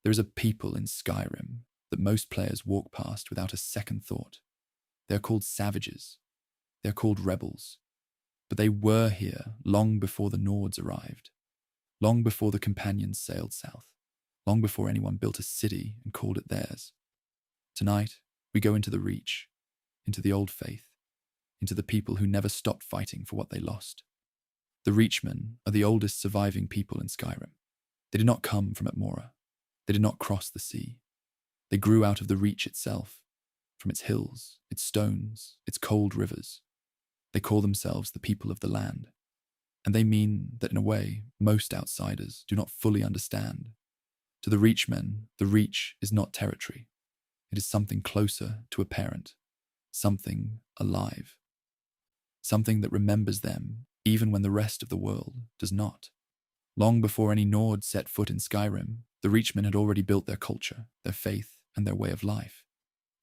There is a people in Skyrim that most players walk past without a second thought. They are called savages. They are called rebels. But they were here long before the Nords arrived, long before the companions sailed south, long before anyone built a city and called it theirs. Tonight, we go into the Reach, into the old faith, into the people who never stopped fighting for what they lost. The Reachmen are the oldest surviving people in Skyrim. They did not come from Atmora. They did not cross the sea. They grew out of the Reach itself, from its hills, its stones, its cold rivers. They call themselves the people of the land. And they mean that in a way, most outsiders do not fully understand. To the Reachmen, the Reach is not territory. It is something closer to a parent, something alive, something that remembers them even when the rest of the world does not. Long before any Nord set foot in Skyrim, the Reachmen had already built their culture, their faith, and their way of life.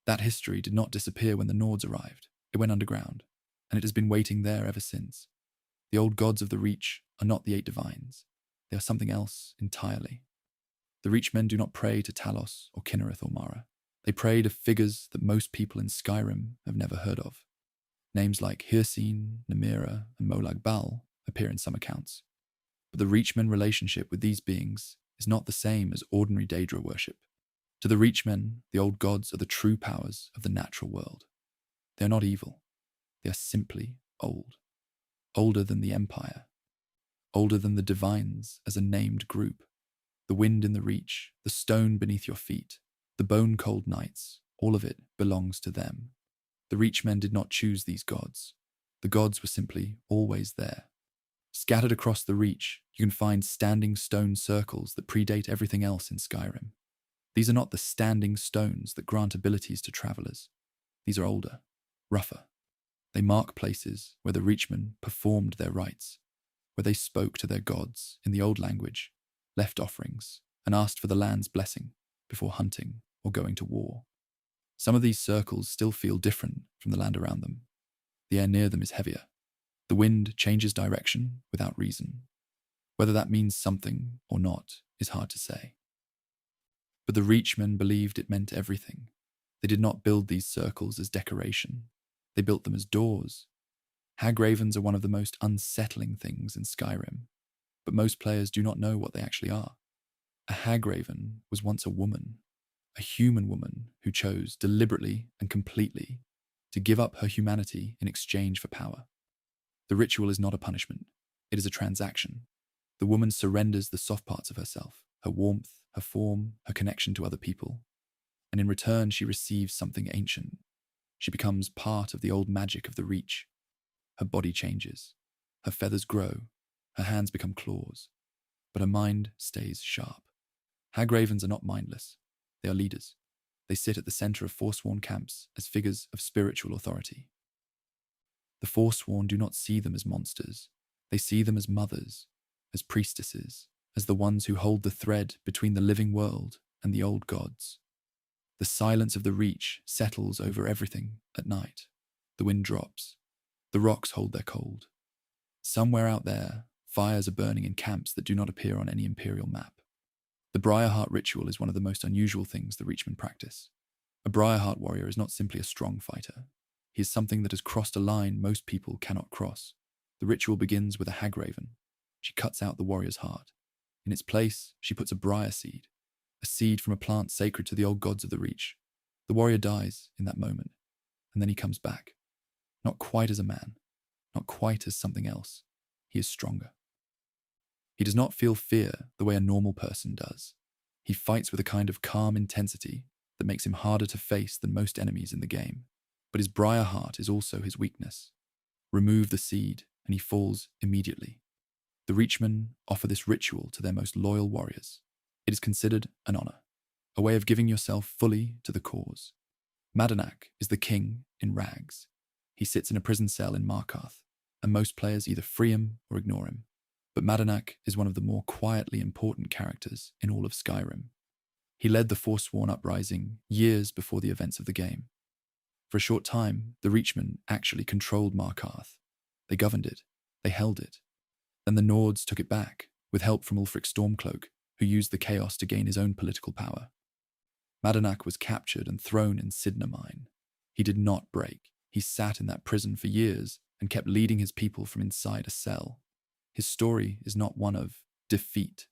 That history did not disappear when the Nords arrived. It went underground, and it has been waiting there ever since. The old gods of the Reach are not the Eight Divines. They are something else entirely. The Reachmen do not pray to Talos or Kinnereth or Mara. They pray to figures that most people in Skyrim have never heard of. Names like Hirsine, Namira, and Molag Bal appear in some accounts. But the Reachmen relationship with these beings is not the same as ordinary Daedra worship. To the Reachmen, the old gods are the true powers of the natural world. They are not evil. They are simply old. Older than the Empire. Older than the Divines as a named group. The wind in the Reach, the stone beneath your feet, the bone-cold nights, all of it belongs to them. The Reachmen did not choose these gods. The gods were simply always there. Scattered across the Reach, you can find standing stone circles that predate everything else in Skyrim. These are not the standing stones that grant abilities to travelers. These are older, rougher. They mark places where the Reachmen performed their rites, where they spoke to their gods in the old language, left offerings, and asked for the land's blessing before hunting or going to war. Some of these circles still feel different from the land around them. The air near them is heavier. The wind changes direction without reason. Whether that means something or not is hard to say. But the Reachmen believed it meant everything. They did not build these circles as decoration. They built them as doors. Hag-ravens are one of the most unsettling things in Skyrim, but most players do not know what they actually are. A hag-raven was once a woman, a human woman who chose deliberately and completely to give up her humanity in exchange for power. The ritual is not a punishment. It is a transaction. The woman surrenders the soft parts of herself, her warmth, her form, her connection to other people, and in return she receives something ancient. She becomes part of the old magic of the Reach. Her body changes. Her feathers grow. Her hands become claws. But her mind stays sharp. Hag-ravens are not mindless. They are leaders. They sit at the center of Forsworn camps as figures of spiritual authority. The Forsworn do not see them as monsters. They see them as mothers, as priestesses, as the ones who hold the thread between the living world and the old gods. The silence of the Reach settles over everything at night. The wind drops. The rocks hold their cold. Somewhere out there, fires are burning in camps that do not appear on any Imperial map. The Briarheart ritual is one of the most unusual things the Reachmen practice. A Briarheart warrior is not simply a strong fighter. He is something that has crossed a line most people cannot cross. The ritual begins with a hag-raven. She cuts out the warrior's heart. In its place, she puts a briar seed, a seed from a plant sacred to the old gods of the Reach. The warrior dies in that moment, and then he comes back. Not quite as a man, not quite as something else. He is stronger. He does not feel fear the way a normal person does. He fights with a kind of calm intensity that makes him harder to face than most enemies in the game. But his briar heart is also his weakness. Remove the seed, and he falls immediately. The Reachmen offer this ritual to their most loyal warriors. It is considered an honor, a way of giving yourself fully to the cause. Madanak is the king in rags. He sits in a prison cell in Markarth, and most players either free him or ignore him. But Madanak is one of the more quietly important characters in all of Skyrim. He led the Forsworn uprising years before the events of the game. For a short time, the Reachmen actually controlled Markarth. They governed it. They held it. Then the Nords took it back, with help from Ulfric Stormcloak, who used the chaos to gain his own political power. Madanach was captured and thrown in Sidna mine. He did not break. He sat in that prison for years and kept leading his people from inside a cell. His story is not one of defeat.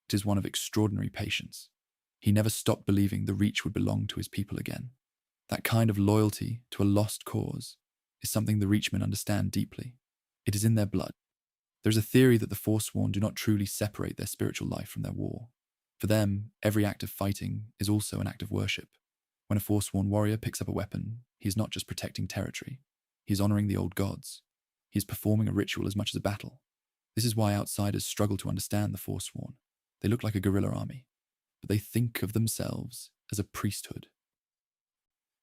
It is one of extraordinary patience. He never stopped believing the Reach would belong to his people again. That kind of loyalty to a lost cause is something the Reachmen understand deeply. It is in their blood. There is a theory that the Forsworn do not truly separate their spiritual life from their war. For them, every act of fighting is also an act of worship. When a Forsworn warrior picks up a weapon, he is not just protecting territory. He is honoring the old gods. He is performing a ritual as much as a battle. This is why outsiders struggle to understand the Forsworn. They look like a guerrilla army, but they think of themselves as a priesthood.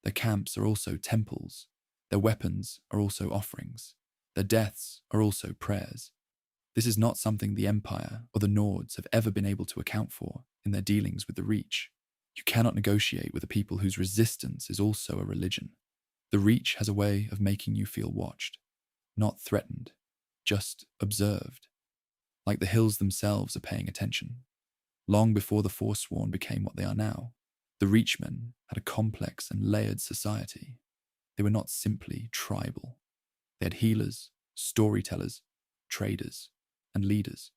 Their camps are also temples. Their weapons are also offerings. Their deaths are also prayers. This is not something the Empire or the Nords have ever been able to account for in their dealings with the Reach. You cannot negotiate with a people whose resistance is also a religion. The Reach has a way of making you feel watched, not threatened, just observed. Like the hills themselves are paying attention. Long before the Forsworn became what they are now, the Reachmen had a complex and layered society. They were not simply tribal. They had healers, storytellers, traders, and leaders.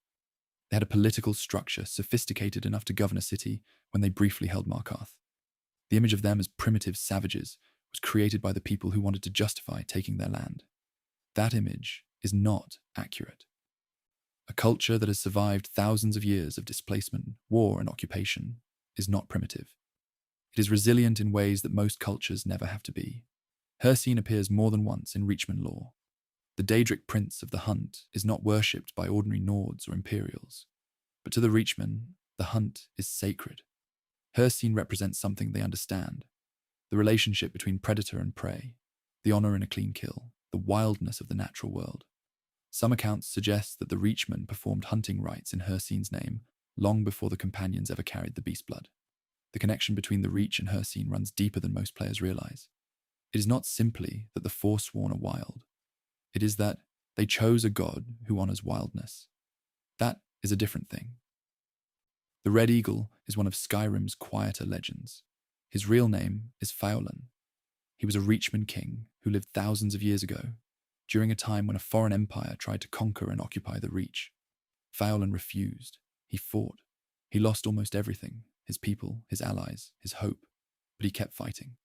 They had a political structure sophisticated enough to govern a city when they briefly held Markarth. The image of them as primitive savages was created by the people who wanted to justify taking their land. That image is not accurate. A culture that has survived thousands of years of displacement, war, and occupation is not primitive. It is resilient in ways that most cultures never have to be. Hircine appears more than once in Reachman lore. The Daedric Prince of the Hunt is not worshipped by ordinary Nords or Imperials, but to the Reachmen, the hunt is sacred. Hircine represents something they understand: the relationship between predator and prey, the honor in a clean kill, the wildness of the natural world. Some accounts suggest that the Reachmen performed hunting rites in Hircine's name long before the companions ever carried the beast blood. The connection between the Reach and Hircine runs deeper than most players realize. It is not simply that the Forsworn are wild. It is that they chose a god who honors wildness. That is a different thing. The Red Eagle is one of Skyrim's quieter legends. His real name is Faulan. He was a Reachman king who lived thousands of years ago, during a time when a foreign empire tried to conquer and occupy the Reach. Faulan refused. He fought. He lost almost everything: his people, his allies, his hope, but he kept fighting.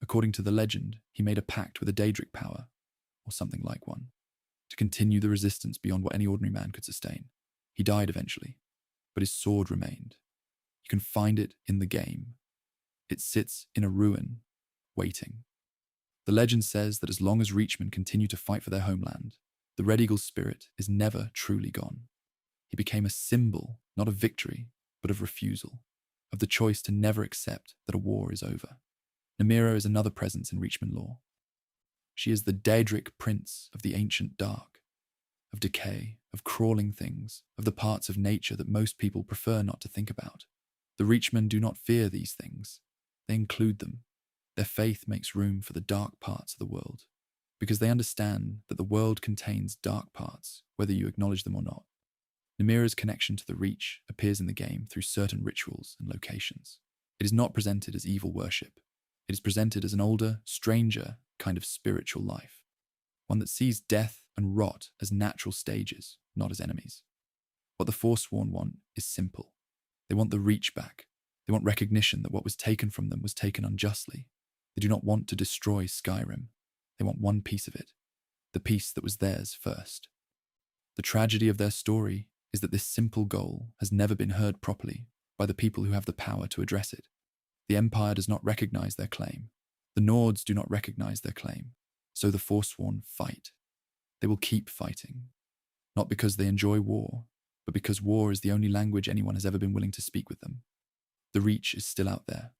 According to the legend, he made a pact with a Daedric power, or something like one, to continue the resistance beyond what any ordinary man could sustain. He died eventually, but his sword remained. You can find it in the game. It sits in a ruin, waiting. The legend says that as long as Reachmen continue to fight for their homeland, the Red Eagle's spirit is never truly gone. He became a symbol, not of victory, but of refusal, of the choice to never accept that a war is over. Namira is another presence in Reachman lore. She is the Daedric prince of the ancient dark, of decay, of crawling things, of the parts of nature that most people prefer not to think about. The Reachmen do not fear these things. They include them. Their faith makes room for the dark parts of the world, because they understand that the world contains dark parts, whether you acknowledge them or not. Namira's connection to the Reach appears in the game through certain rituals and locations. It is not presented as evil worship. It is presented as an older, stranger kind of spiritual life, one that sees death and rot as natural stages, not as enemies. What the Forsworn want is simple. They want the Reach back. They want recognition that what was taken from them was taken unjustly. They do not want to destroy Skyrim. They want one piece of it, the piece that was theirs first. The tragedy of their story is that this simple goal has never been heard properly by the people who have the power to address it. The Empire does not recognize their claim. The Nords do not recognize their claim. So the Forsworn fight. They will keep fighting. Not because they enjoy war, but because war is the only language anyone has ever been willing to speak with them. The Reach is still out there,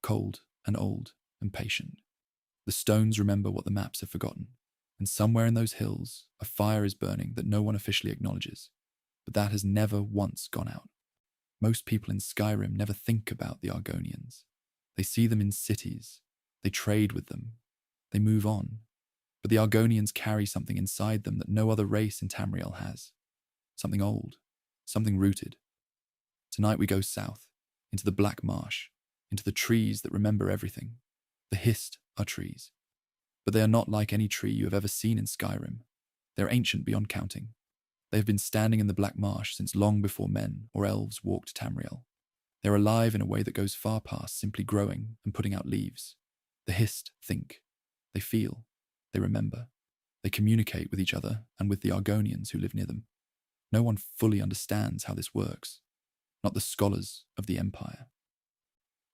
cold and old and patient. The stones remember what the maps have forgotten, and somewhere in those hills, a fire is burning that no one officially acknowledges, but that has never once gone out. Most people in Skyrim never think about the Argonians. They see them in cities. They trade with them. They move on. But the Argonians carry something inside them that no other race in Tamriel has. Something old. Something rooted. Tonight we go south, into the Black Marsh, into the trees that remember everything. The Hist are trees. But they are not like any tree you have ever seen in Skyrim. They are ancient beyond counting. They have been standing in the Black Marsh since long before men or elves walked Tamriel. They are alive in a way that goes far past simply growing and putting out leaves. The Hist think. They feel. They remember. They communicate with each other and with the Argonians who live near them. No one fully understands how this works. Not the scholars of the Empire.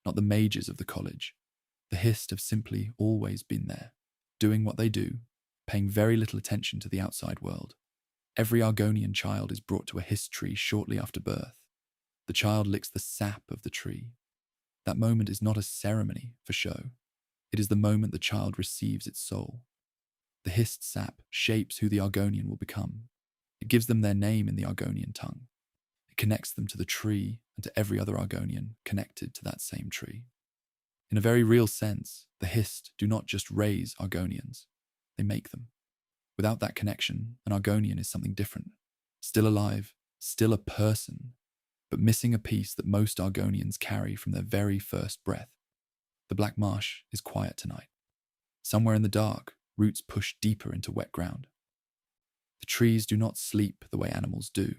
Not the mages of the college. The Hist have simply always been there, doing what they do, paying very little attention to the outside world. Every Argonian child is brought to a Hist tree shortly after birth. The child licks the sap of the tree. That moment is not a ceremony for show. It is the moment the child receives its soul. The Hist sap shapes who the Argonian will become. It gives them their name in the Argonian tongue. It connects them to the tree and to every other Argonian connected to that same tree. In a very real sense, the Hist do not just raise Argonians, they make them. Without that connection, an Argonian is something different. Still alive, still a person, but missing a piece that most Argonians carry from their very first breath. The Black Marsh is quiet tonight. Somewhere in the dark, roots push deeper into wet ground. The trees do not sleep the way animals do.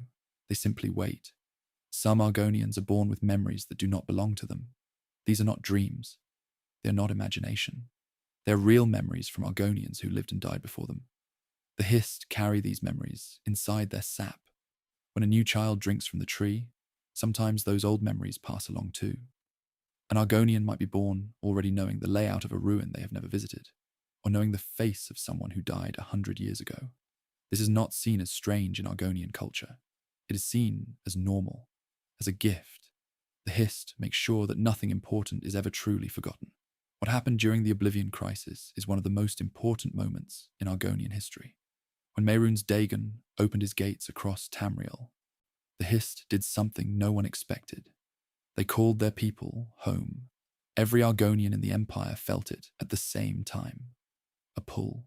They simply wait. Some Argonians are born with memories that do not belong to them. These are not dreams. They are not imagination. They are real memories from Argonians who lived and died before them. The Hist carry these memories inside their sap. When a new child drinks from the tree, sometimes those old memories pass along too. An Argonian might be born already knowing the layout of a ruin they have never visited, or knowing the face of someone who died 100 years ago. This is not seen as strange in Argonian culture. It is seen as normal, as a gift. The Hist makes sure that nothing important is ever truly forgotten. What happened during the Oblivion Crisis is one of the most important moments in Argonian history. When Mehrunes Dagon opened his gates across Tamriel, the Hist did something no one expected. They called their people home. Every Argonian in the Empire felt it at the same time. A pull,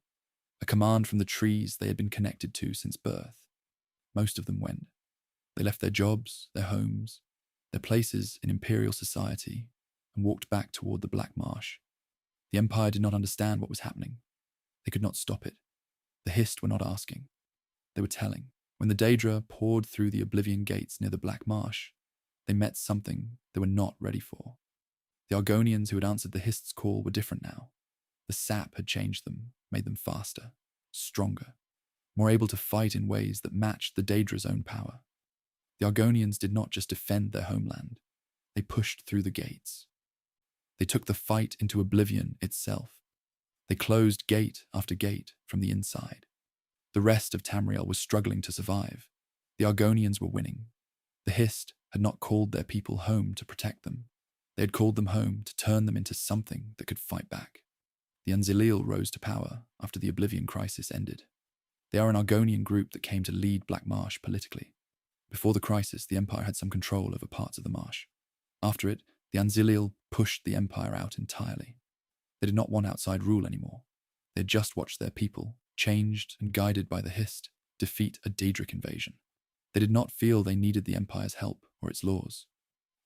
a command from the trees they had been connected to since birth. Most of them went. They left their jobs, their homes, their places in imperial society, and walked back toward the Black Marsh. The Empire did not understand what was happening. They could not stop it. The Hist were not asking. They were telling. When the Daedra poured through the Oblivion gates near the Black Marsh, they met something they were not ready for. The Argonians who had answered the Hist's call were different now. The sap had changed them, made them faster, stronger, more able to fight in ways that matched the Daedra's own power. The Argonians did not just defend their homeland, they pushed through the gates. They took the fight into Oblivion itself. They closed gate after gate from the inside. The rest of Tamriel was struggling to survive. The Argonians were winning. The Hist had not called their people home to protect them. They had called them home to turn them into something that could fight back. The Unzilil rose to power after the Oblivion Crisis ended. They are an Argonian group that came to lead Black Marsh politically. Before the crisis, the Empire had some control over parts of the marsh. After it, the Unzilil pushed the Empire out entirely. They did not want outside rule anymore. They had just watched their people, changed and guided by the Hist, defeat a Daedric invasion. They did not feel they needed the Empire's help or its laws.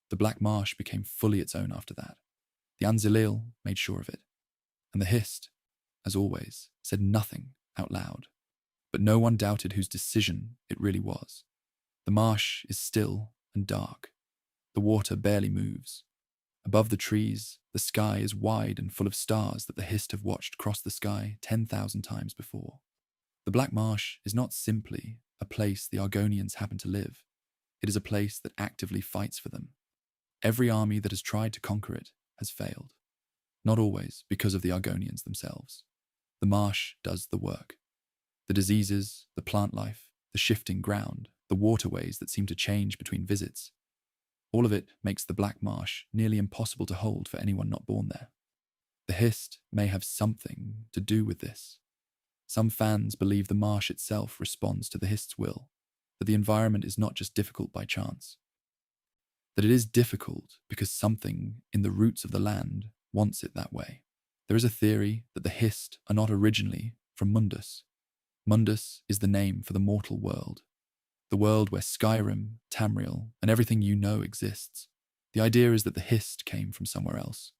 The Black Marsh became fully its own after that. The Unzilil made sure of it. And the Hist, as always, said nothing out loud. But no one doubted whose decision it really was. The marsh is still and dark. The water barely moves. Above the trees, the sky is wide and full of stars that the Hist have watched cross the sky 10,000 times before. The Black Marsh is not simply a place the Argonians happen to live. It is a place that actively fights for them. Every army that has tried to conquer it has failed. Not always because of the Argonians themselves. The marsh does the work. The diseases, the plant life, the shifting ground, the waterways that seem to change between visits. All of it makes the Black Marsh nearly impossible to hold for anyone not born there. The Hist may have something to do with this. Some fans believe the marsh itself responds to the Hist's will, that the environment is not just difficult by chance. That it is difficult because something in the roots of the land wants it that way. There is a theory that the Hist are not originally from Mundus. Mundus is the name for the mortal world. The world where Skyrim, Tamriel, and everything you know exists. The idea is that the Hist came from somewhere else,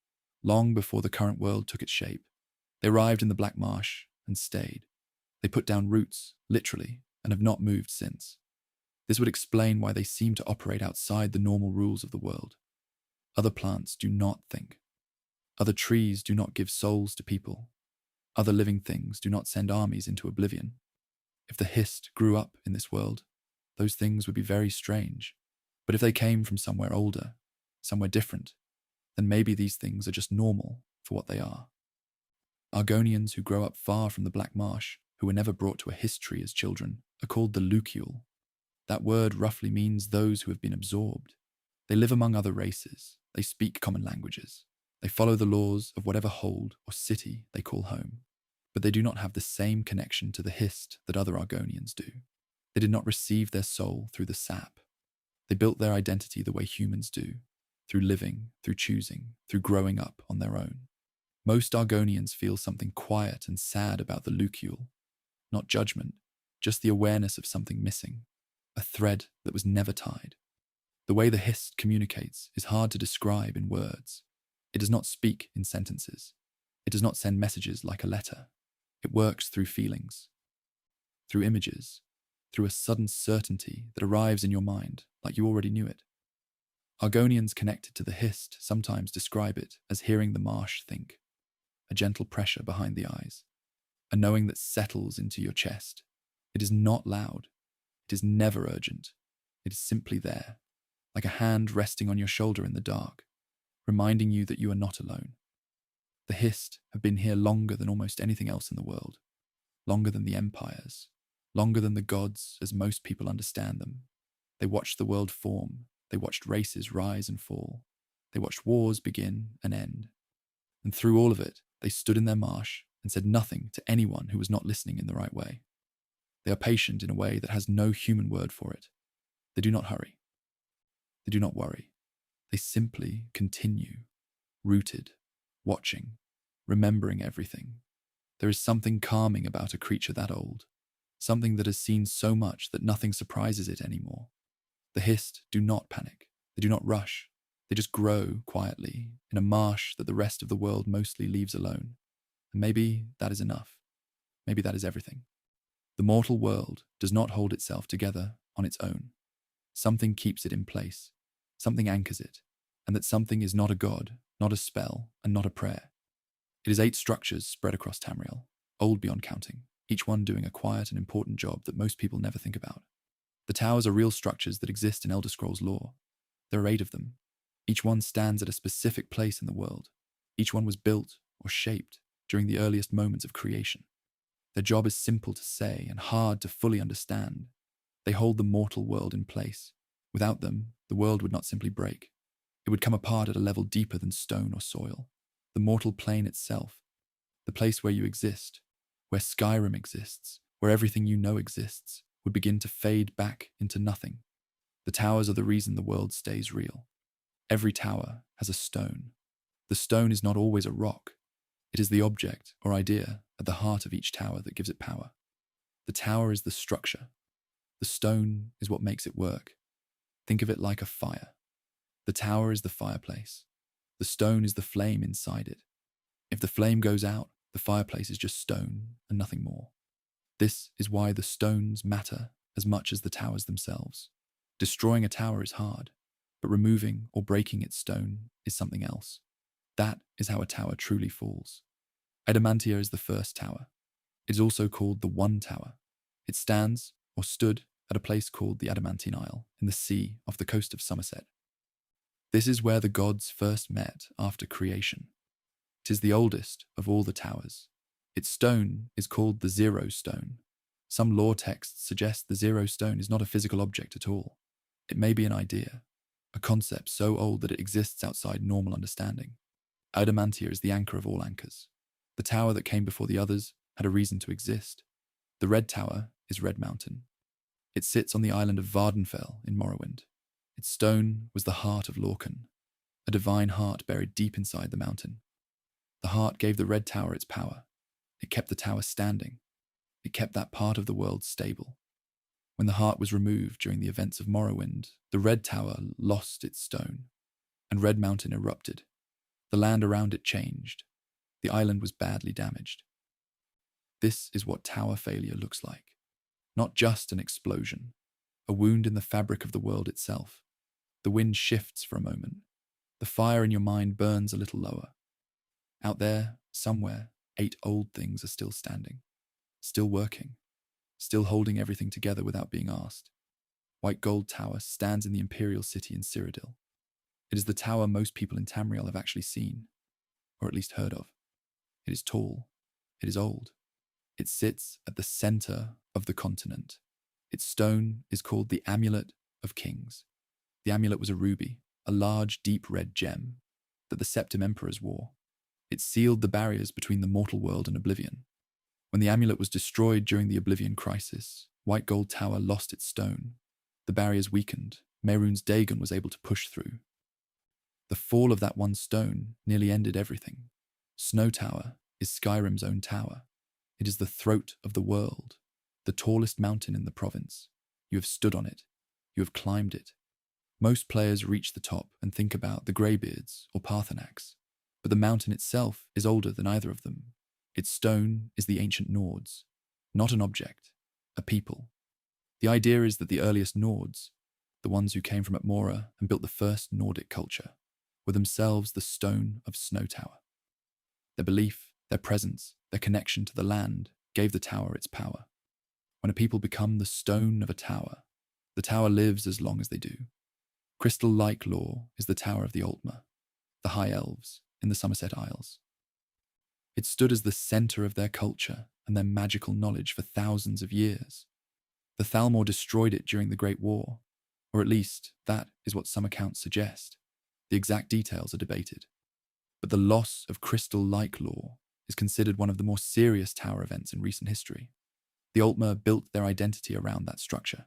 long before the current world took its shape. They arrived in the Black Marsh and stayed. They put down roots, literally, and have not moved since. This would explain why they seem to operate outside the normal rules of the world. Other plants do not think. Other trees do not give souls to people. Other living things do not send armies into oblivion. If the Hist grew up in this world, those things would be very strange. But if they came from somewhere older, somewhere different, then maybe these things are just normal for what they are. Argonians who grow up far from the Black Marsh, who were never brought to a history as children, are called the Luciole. That word roughly means those who have been absorbed. They live among other races. They speak common languages. They follow the laws of whatever hold or city they call home. But they do not have the same connection to the Hist that other Argonians do. They did not receive their soul through the sap. They built their identity the way humans do, through living, through choosing, through growing up on their own. Most Argonians feel something quiet and sad about the Luciole. Not judgment, just the awareness of something missing, a thread that was never tied. The way the Hist communicates is hard to describe in words. It does not speak in sentences. It does not send messages like a letter. It works through feelings, through images, through a sudden certainty that arrives in your mind like you already knew it. Argonians connected to the Hist sometimes describe it as hearing the marsh think, a gentle pressure behind the eyes, a knowing that settles into your chest. It is not loud. It is never urgent. It is simply there, like a hand resting on your shoulder in the dark, reminding you that you are not alone. The Hist have been here longer than almost anything else in the world, longer than the empires, longer than the gods as most people understand them. They watched the world form. They watched races rise and fall. They watched wars begin and end. And through all of it, they stood in their marsh and said nothing to anyone who was not listening in the right way. They are patient in a way that has no human word for it. They do not hurry. They do not worry. They simply continue, rooted, watching, remembering everything. There is something calming about a creature that old, something that has seen so much that nothing surprises it anymore. The Hist do not panic. They do not rush. They just grow quietly in a marsh that the rest of the world mostly leaves alone. And maybe that is enough. Maybe that is everything. The mortal world does not hold itself together on its own. Something keeps it in place. Something anchors it. And that something is not a god, not a spell, and not a prayer. It is 8 structures spread across Tamriel, old beyond counting, each one doing a quiet and important job that most people never think about. The towers are real structures that exist in Elder Scrolls lore. There are 8 of them. Each one stands at a specific place in the world. Each one was built or shaped during the earliest moments of creation. Their job is simple to say and hard to fully understand. They hold the mortal world in place. Without them, the world would not simply break. It would come apart at a level deeper than stone or soil. The mortal plane itself, the place where you exist, where Skyrim exists, where everything you know exists, would begin to fade back into nothing. The towers are the reason the world stays real. Every tower has a stone. The stone is not always a rock. It is the object or idea at the heart of each tower that gives it power. The tower is the structure. The stone is what makes it work. Think of it like a fire. The tower is the fireplace. The stone is the flame inside it. If the flame goes out, the fireplace is just stone and nothing more. This is why the stones matter as much as the towers themselves. Destroying a tower is hard, but removing or breaking its stone is something else. That is how a tower truly falls. Adamantia is the first tower. It is also called the One Tower. It stands, or stood, at a place called the Adamantine Isle, in the sea off the coast of Somerset. This is where the gods first met after creation. It is the oldest of all the towers. Its stone is called the Zero Stone. Some lore texts suggest the Zero Stone is not a physical object at all. It may be an idea, a concept so old that it exists outside normal understanding. Adamantia is the anchor of all anchors. The tower that came before the others had a reason to exist. The Red Tower is Red Mountain. It sits on the island of Vardenfell in Morrowind. Its stone was the heart of Lorcan, a divine heart buried deep inside the mountain. The heart gave the Red Tower its power. It kept the tower standing. It kept that part of the world stable. When the heart was removed during the events of Morrowind, the Red Tower lost its stone, and Red Mountain erupted. The land around it changed. The island was badly damaged. This is what tower failure looks like. Not just an explosion, a wound in the fabric of the world itself. The wind shifts for a moment. The fire in your mind burns a little lower. Out there, somewhere, 8 old things are still standing, still working, still holding everything together without being asked. White Gold Tower stands in the Imperial City in Cyrodiil. It is the tower most people in Tamriel have actually seen, or at least heard of. It is tall. It is old. It sits at the center of the continent. Its stone is called the Amulet of Kings. The amulet was a ruby, a large, deep red gem that the Septim Emperors wore. It sealed the barriers between the mortal world and oblivion. When the amulet was destroyed during the Oblivion Crisis, White Gold Tower lost its stone. The barriers weakened. Mehrunes Dagon was able to push through. The fall of that one stone nearly ended everything. Snow Tower is Skyrim's own tower. It is the throat of the world, the tallest mountain in the province. You have stood on it. You have climbed it. Most players reach the top and think about the Greybeards or Paarthurnax, but the mountain itself is older than either of them. Its stone is the ancient Nords, not an object, a people. The idea is that the earliest Nords, the ones who came from Atmora and built the first Nordic culture, were themselves the stone of Snow Tower. Their belief, their presence, their connection to the land gave the tower its power. When a people become the stone of a tower, the tower lives as long as they do. Crystal-like lore is the Tower of the Altmer, the High Elves in the Somerset Isles. It stood as the center of their culture and their magical knowledge for thousands of years. The Thalmor destroyed it during the Great War, or at least that is what some accounts suggest. The exact details are debated. But the loss of crystal-like lore is considered one of the more serious tower events in recent history. The Altmer built their identity around that structure.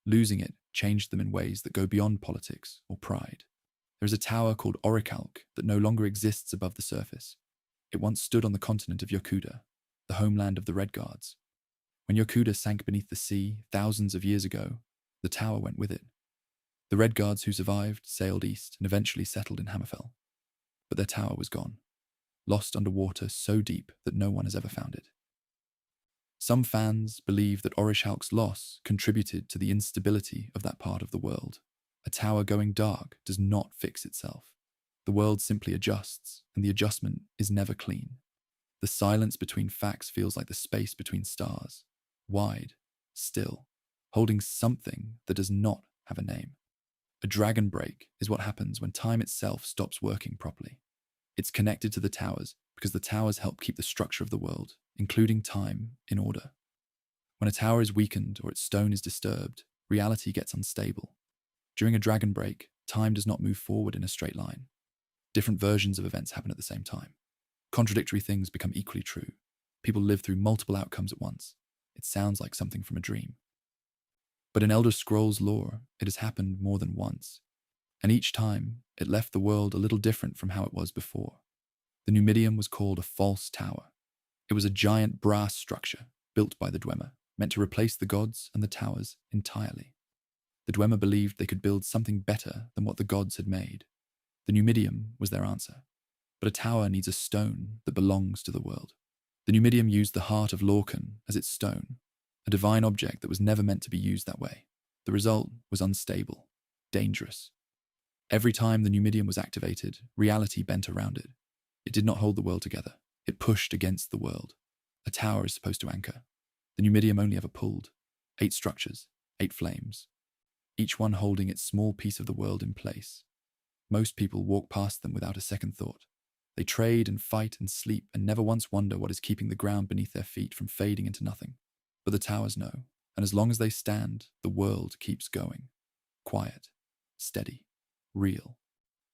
Losing it changed them in ways that go beyond politics or pride. There is a tower called Orichalc that no longer exists above the surface. It once stood on the continent of Yokuda, the homeland of the Redguards. When Yokuda sank beneath the sea thousands of years ago, the tower went with it. The Redguards who survived sailed east and eventually settled in Hammerfell. But their tower was gone, lost under water so deep that no one has ever found it. Some fans believe that Orichalc's loss contributed to the instability of that part of the world. A tower going dark does not fix itself. The world simply adjusts, and the adjustment is never clean. The silence between facts feels like the space between stars, wide, still, holding something that does not have a name. A dragon break is what happens when time itself stops working properly. It's connected to the towers because the towers help keep the structure of the world, including time, in order. When a tower is weakened or its stone is disturbed, reality gets unstable. During a dragon break, time does not move forward in a straight line. Different versions of events happen at the same time. Contradictory things become equally true. People live through multiple outcomes at once. It sounds like something from a dream. But in Elder Scrolls lore, it has happened more than once. And each time, it left the world a little different from how it was before. The Numidium was called a false tower. It was a giant brass structure built by the Dwemer, meant to replace the gods and the towers entirely. The Dwemer believed they could build something better than what the gods had made. The Numidium was their answer. But a tower needs a stone that belongs to the world. The Numidium used the heart of Lorcan as its stone, a divine object that was never meant to be used that way. The result was unstable, dangerous. Every time the Numidium was activated, reality bent around it. It did not hold the world together. It pushed against the world. A tower is supposed to anchor. The Numidium only ever pulled. 8 structures, 8 flames, each one holding its small piece of the world in place. Most people walk past them without a second thought. They trade and fight and sleep and never once wonder what is keeping the ground beneath their feet from fading into nothing. But the towers know, and as long as they stand, the world keeps going. Quiet, steady, real.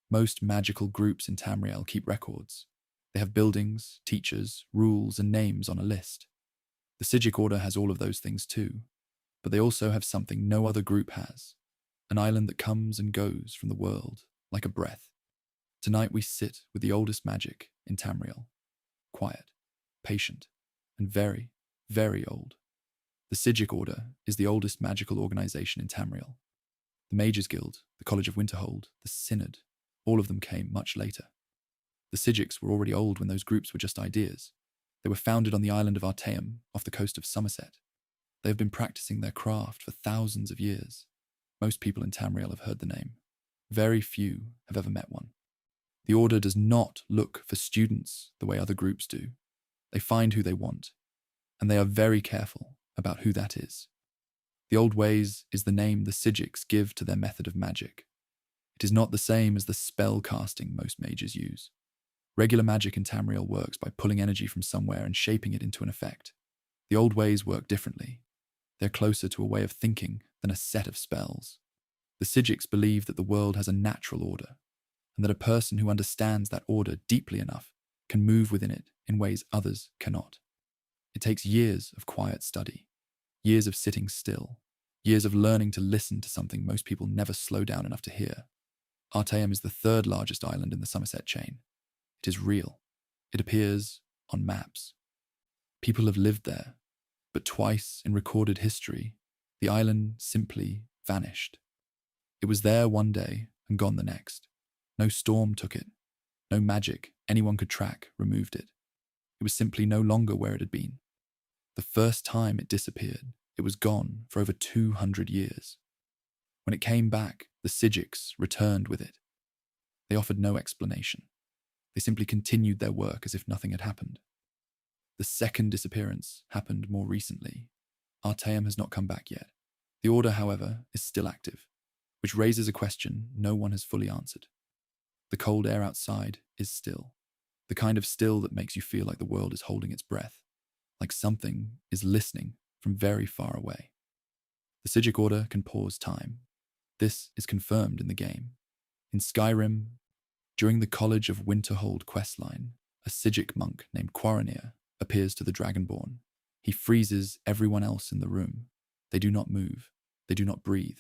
Most magical groups in Tamriel keep records. They have buildings, teachers, rules, and names on a list. The Sigic Order has all of those things too, but they also have something no other group has, an island that comes and goes from the world like a breath. Tonight we sit with the oldest magic in Tamriel, quiet, patient, and very, very old. The Sigic Order is the oldest magical organization in Tamriel. The Mages Guild, the College of Winterhold, the Synod, all of them came much later. The Sigics were already old when those groups were just ideas. They were founded on the island of Artaeum, off the coast of Somerset. They have been practicing their craft for thousands of years. Most people in Tamriel have heard the name. Very few have ever met one. The Order does not look for students the way other groups do. They find who they want, and they are very careful about who that is. The Old Ways is the name the Sigics give to their method of magic. It is not the same as the spell casting most mages use. Regular magic in Tamriel works by pulling energy from somewhere and shaping it into an effect. The Old Ways work differently. They're closer to a way of thinking than a set of spells. The Sigics believe that the world has a natural order, and that a person who understands that order deeply enough can move within it in ways others cannot. It takes years of quiet study, years of sitting still, years of learning to listen to something most people never slow down enough to hear. Artaeum is the third largest island in the Somerset chain. It is real. It appears on maps. People have lived there, but twice in recorded history, the island simply vanished. It was there one day and gone the next. No storm took it. No magic anyone could track removed it. It was simply no longer where it had been. The first time it disappeared, it was gone for over 200 years. When it came back, the Sigics returned with it. They offered no explanation. They simply continued their work as if nothing had happened. The second disappearance happened more recently. Artaeum has not come back yet. The Order, however, is still active, which raises a question no one has fully answered. The cold air outside is still. The kind of still that makes you feel like the world is holding its breath, like something is listening from very far away. The Sigic Order can pause time. This is confirmed in the game. In Skyrim, during the College of Winterhold questline, a Sigic monk named Quaranir appears to the Dragonborn. He freezes everyone else in the room. They do not move. They do not breathe.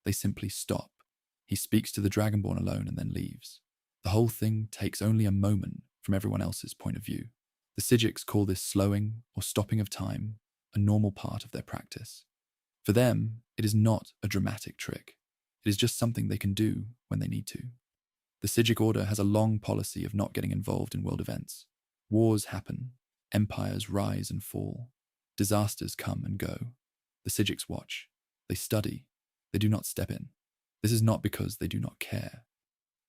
They simply stop. He speaks to the Dragonborn alone and then leaves. The whole thing takes only a moment from everyone else's point of view. The Sigics call this slowing or stopping of time a normal part of their practice. For them, it is not a dramatic trick. It is just something they can do when they need to. The Sigic Order has a long policy of not getting involved in world events. Wars happen. Empires rise and fall. Disasters come and go. The Sigics watch. They study. They do not step in. This is not because they do not care.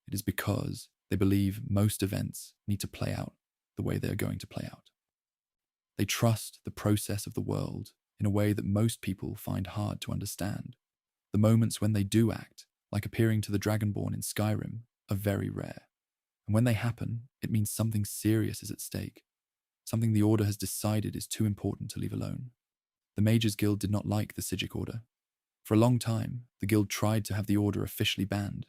It is because they believe most events need to play out the way they are going to play out. They trust the process of the world in a way that most people find hard to understand. The moments when they do act, like appearing to the Dragonborn in Skyrim, are very rare. And when they happen, it means something serious is at stake. Something the Order has decided is too important to leave alone. The Mages Guild did not like the Sigic Order. For a long time, the Guild tried to have the Order officially banned.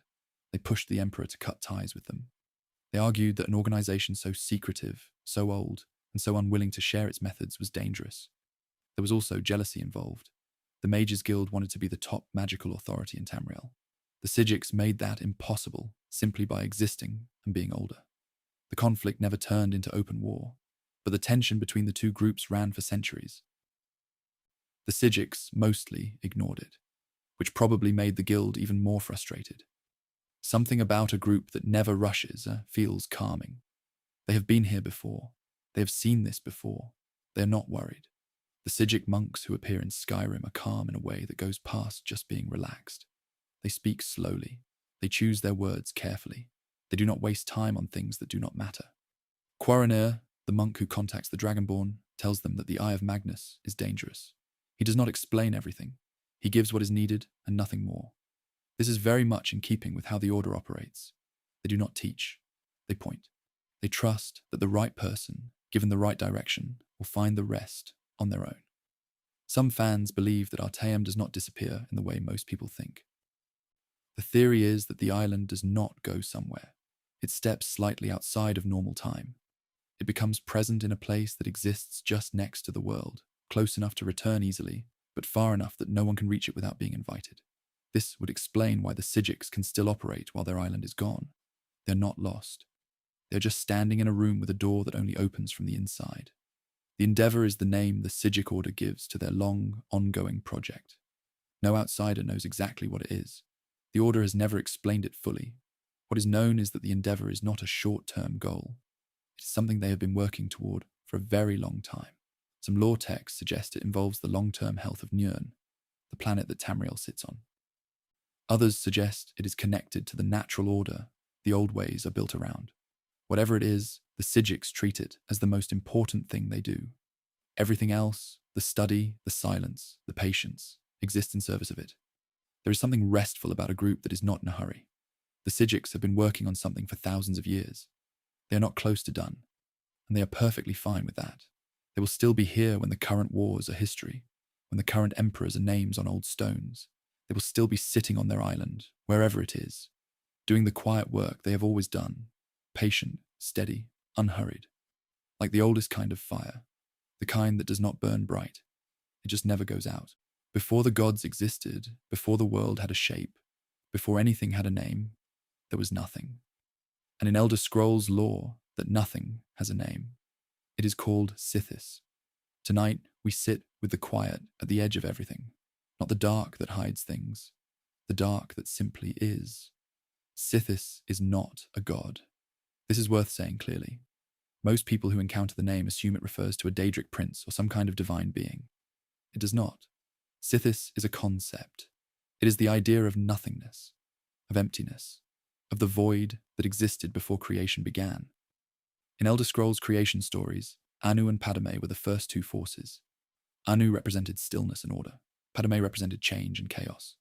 They pushed the Emperor to cut ties with them. They argued that an organization so secretive, so old, and so unwilling to share its methods was dangerous. There was also jealousy involved. The Mages Guild wanted to be the top magical authority in Tamriel. The Sigics made that impossible simply by existing and being older. The conflict never turned into open war, but the tension between the two groups ran for centuries. The Sigics mostly ignored it, which probably made the Guild even more frustrated. Something about a group that never rushes feels calming. They have been here before. They have seen this before. They are not worried. The Sigic monks who appear in Skyrim are calm in a way that goes past just being relaxed. They speak slowly. They choose their words carefully. They do not waste time on things that do not matter. Quaranir, the monk who contacts the Dragonborn, tells them that the Eye of Magnus is dangerous. He does not explain everything. He gives what is needed and nothing more. This is very much in keeping with how the Order operates. They do not teach. They point. They trust that the right person, given the right direction, will find the rest on their own. Some fans believe that Artaeum does not disappear in the way most people think. The theory is that the island does not go somewhere. It steps slightly outside of normal time. It becomes present in a place that exists just next to the world, close enough to return easily, but far enough that no one can reach it without being invited. This would explain why the Sigics can still operate while their island is gone. They're not lost. They're just standing in a room with a door that only opens from the inside. The Endeavor is the name the Psijic Order gives to their long, ongoing project. No outsider knows exactly what it is. The Order has never explained it fully. What is known is that the Endeavor is not a short-term goal. It is something they have been working toward for a very long time. Some lore texts suggest it involves the long-term health of Nirn, the planet that Tamriel sits on. Others suggest it is connected to the natural order the old ways are built around. Whatever it is, the Psijics treat it as the most important thing they do. Everything else, the study, the silence, the patience, exists in service of it. There is something restful about a group that is not in a hurry. The Psijics have been working on something for thousands of years. They are not close to done, and they are perfectly fine with that. They will still be here when the current wars are history, when the current emperors are names on old stones. They will still be sitting on their island, wherever it is, doing the quiet work they have always done, patient, steady, unhurried, like the oldest kind of fire, the kind that does not burn bright. It just never goes out. Before the gods existed, before the world had a shape, before anything had a name, there was nothing. And in Elder Scrolls lore, that nothing has a name. It is called Sithis. Tonight, we sit with the quiet at the edge of everything, not the dark that hides things, the dark that simply is. Sithis is not a god. This is worth saying clearly. Most people who encounter the name assume it refers to a Daedric prince or some kind of divine being. It does not. Sithis is a concept. It is the idea of nothingness, of emptiness, of the void that existed before creation began. In Elder Scrolls creation stories, Anu and Padme were the first two forces. Anu represented stillness and order. Padme represented change and chaos.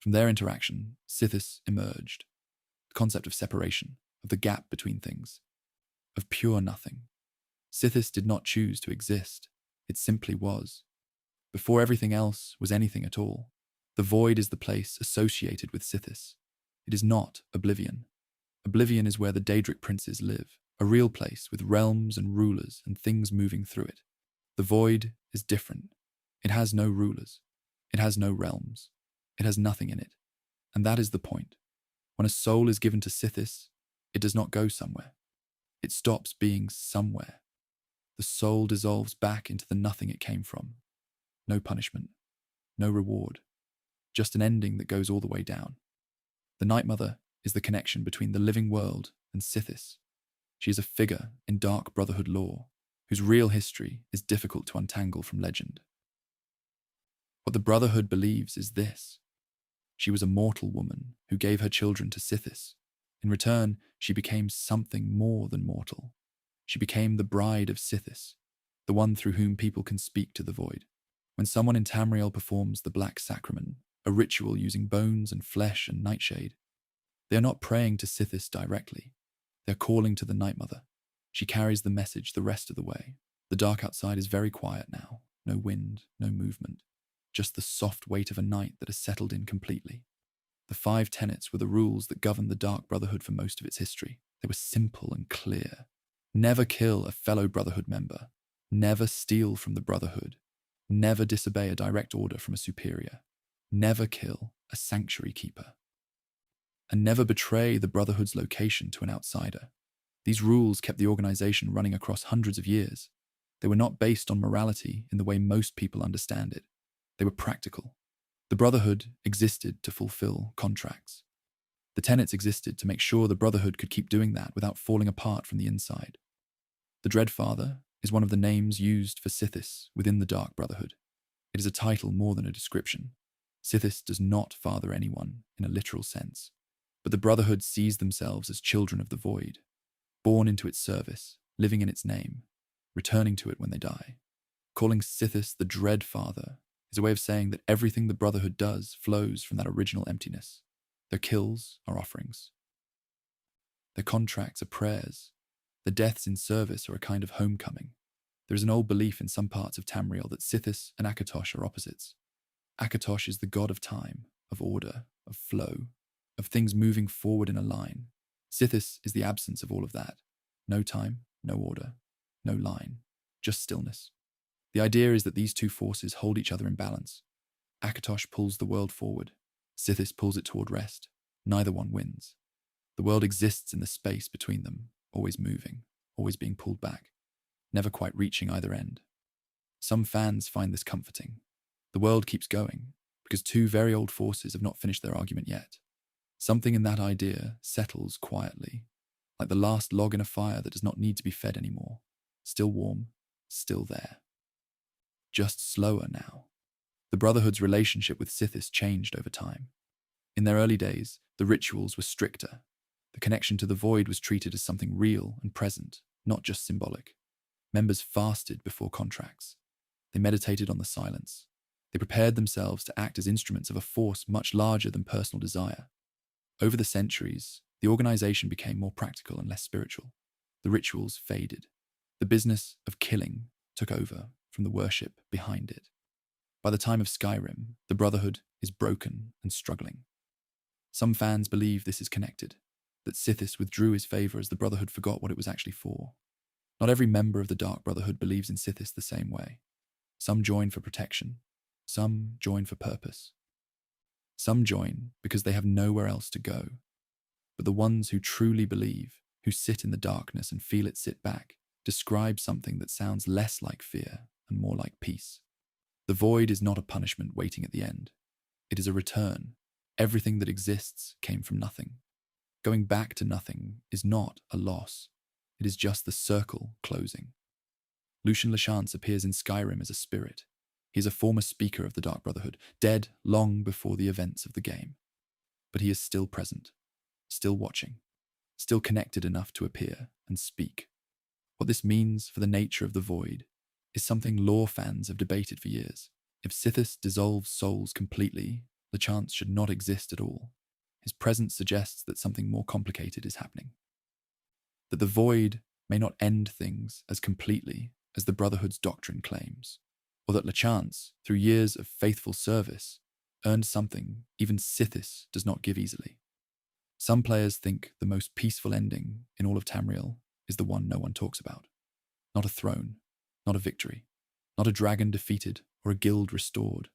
From their interaction, Sithis emerged. The concept of separation, of the gap between things, of pure nothing. Sithis did not choose to exist. It simply was. Before everything else was anything at all, the void is the place associated with Sithis. It is not Oblivion. Oblivion is where the Daedric princes live, a real place with realms and rulers and things moving through it. The void is different. It has no rulers. It has no realms. It has nothing in it. And that is the point. When a soul is given to Sithis, it does not go somewhere. It stops being somewhere. The soul dissolves back into the nothing it came from. No punishment. No reward. Just an ending that goes all the way down. The Night Mother is the connection between the living world and Sithis. She is a figure in Dark Brotherhood lore, whose real history is difficult to untangle from legend. What the Brotherhood believes is this. She was a mortal woman who gave her children to Sithis. In return, she became something more than mortal. She became the bride of Sithis, the one through whom people can speak to the void. When someone in Tamriel performs the Black Sacrament, a ritual using bones and flesh and nightshade, they are not praying to Sithis directly. They are calling to the Night Mother. She carries the message the rest of the way. The dark outside is very quiet now. No wind, no movement. Just the soft weight of a night that has settled in completely. The 5 tenets were the rules that governed the Dark Brotherhood for most of its history. They were simple and clear. Never kill a fellow Brotherhood member. Never steal from the Brotherhood. Never disobey a direct order from a superior. Never kill a sanctuary keeper. And never betray the Brotherhood's location to an outsider. These rules kept the organization running across hundreds of years. They were not based on morality in the way most people understand it. They were practical. The Brotherhood existed to fulfill contracts. The tenets existed to make sure the Brotherhood could keep doing that without falling apart from the inside. The Dreadfather is one of the names used for Sithis within the Dark Brotherhood. It is a title more than a description. Sithis does not father anyone in a literal sense, but the Brotherhood sees themselves as children of the void, born into its service, living in its name, returning to it when they die. Calling Sithis the Dreadfather is a way of saying that everything the Brotherhood does flows from that original emptiness. Their kills are offerings. Their contracts are prayers. The deaths in service are a kind of homecoming. There is an old belief in some parts of Tamriel that Sithis and Akatosh are opposites. Akatosh is the god of time, of order, of flow, of things moving forward in a line. Sithis is the absence of all of that. No time, no order, no line, just stillness. The idea is that these two forces hold each other in balance. Akatosh pulls the world forward. Sithis pulls it toward rest. Neither one wins. The world exists in the space between them, always moving, always being pulled back, never quite reaching either end. Some fans find this comforting. The world keeps going, because two very old forces have not finished their argument yet. Something in that idea settles quietly, like the last log in a fire that does not need to be fed anymore. Still warm, still there. Just slower now. The Brotherhood's relationship with Sithis changed over time. In their early days, the rituals were stricter. The connection to the void was treated as something real and present, not just symbolic. Members fasted before contracts. They meditated on the silence. They prepared themselves to act as instruments of a force much larger than personal desire. Over the centuries, the organization became more practical and less spiritual. The rituals faded. The business of killing took over from the worship behind it. By the time of Skyrim, the Brotherhood is broken and struggling. Some fans believe this is connected, that Sithis withdrew his favor as the Brotherhood forgot what it was actually for. Not every member of the Dark Brotherhood believes in Sithis the same way. Some join for protection. Some join for purpose. Some join because they have nowhere else to go. But the ones who truly believe, who sit in the darkness and feel it sit back, describe something that sounds less like fear and more like peace. The void is not a punishment waiting at the end. It is a return. Everything that exists came from nothing. Going back to nothing is not a loss. It is just the circle closing. Lucian Lachance appears in Skyrim as a spirit. He is a former speaker of the Dark Brotherhood, dead long before the events of the game. But he is still present, still watching, still connected enough to appear and speak. What this means for the nature of the void is something lore fans have debated for years. If Sithis dissolves souls completely, Lachance should not exist at all. His presence suggests that something more complicated is happening. That the void may not end things as completely as the Brotherhood's doctrine claims, or that Lachance, through years of faithful service, earned something even Sithis does not give easily. Some players think the most peaceful ending in all of Tamriel is the one no one talks about. Not a throne, not a victory, not a dragon defeated or a guild restored,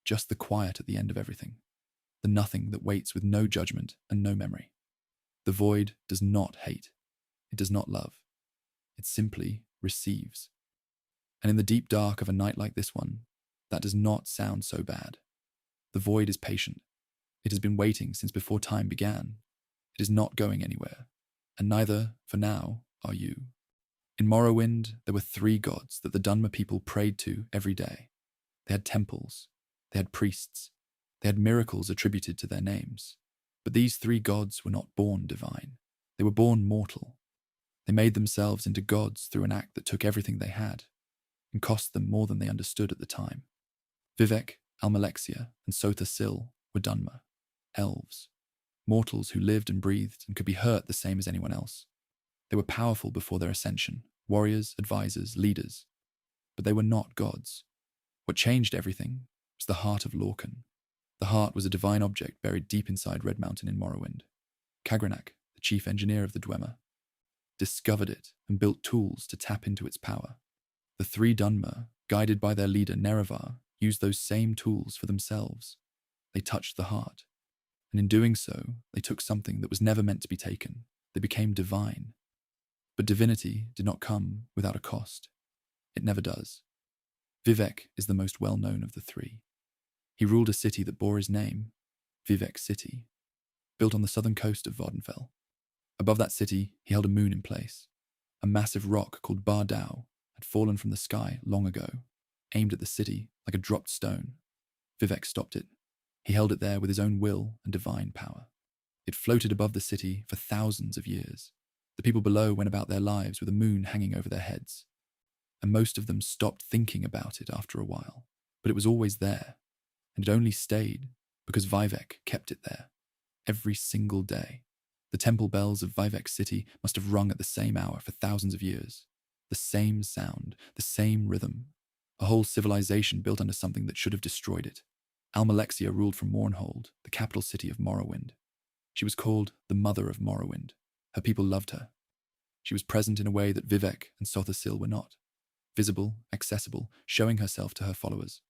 just the quiet at the end of everything, the nothing that waits with no judgment and no memory. The void does not hate, it does not love, it simply receives. And in the deep dark of a night like this one, that does not sound so bad. The void is patient. It has been waiting since before time began. It is not going anywhere, and neither, for now, are you. In Morrowind, there were 3 gods that the Dunmer people prayed to every day. They had temples, they had priests, they had miracles attributed to their names. But these 3 gods were not born divine. They were born mortal. They made themselves into gods through an act that took everything they had, and cost them more than they understood at the time. Vivec, Almalexia, and Sotha Sil were Dunmer, elves, mortals who lived and breathed and could be hurt the same as anyone else. They were powerful before their ascension, warriors, advisors, leaders, but they were not gods. What changed everything was the heart of Lorcan. The heart was a divine object buried deep inside Red Mountain in Morrowind. Kagranak, the chief engineer of the Dwemer, discovered it and built tools to tap into its power. The 3 Dunmer, guided by their leader Nerevar, used those same tools for themselves. They touched the heart, and in doing so, they took something that was never meant to be taken. They became divine. But divinity did not come without a cost. It never does. Vivec is the most well-known of the 3. He ruled a city that bore his name, Vivec City, built on the southern coast of Vardenfell. Above that city, he held a moon in place. A massive rock called Bar Dao had fallen from the sky long ago, aimed at the city like a dropped stone. Vivec stopped it. He held it there with his own will and divine power. It floated above the city for thousands of years. The people below went about their lives with a moon hanging over their heads, and most of them stopped thinking about it after a while. But it was always there, and it only stayed because Vivec kept it there, every single day. The temple bells of Vivec City must have rung at the same hour for thousands of years. The same sound, the same rhythm. A whole civilization built under something that should have destroyed it. Almalexia ruled from Mournhold, the capital city of Morrowind. She was called the Mother of Morrowind. Her people loved her. She was present in a way that Vivec and Sotha Sil were not. Visible, accessible, showing herself to her followers.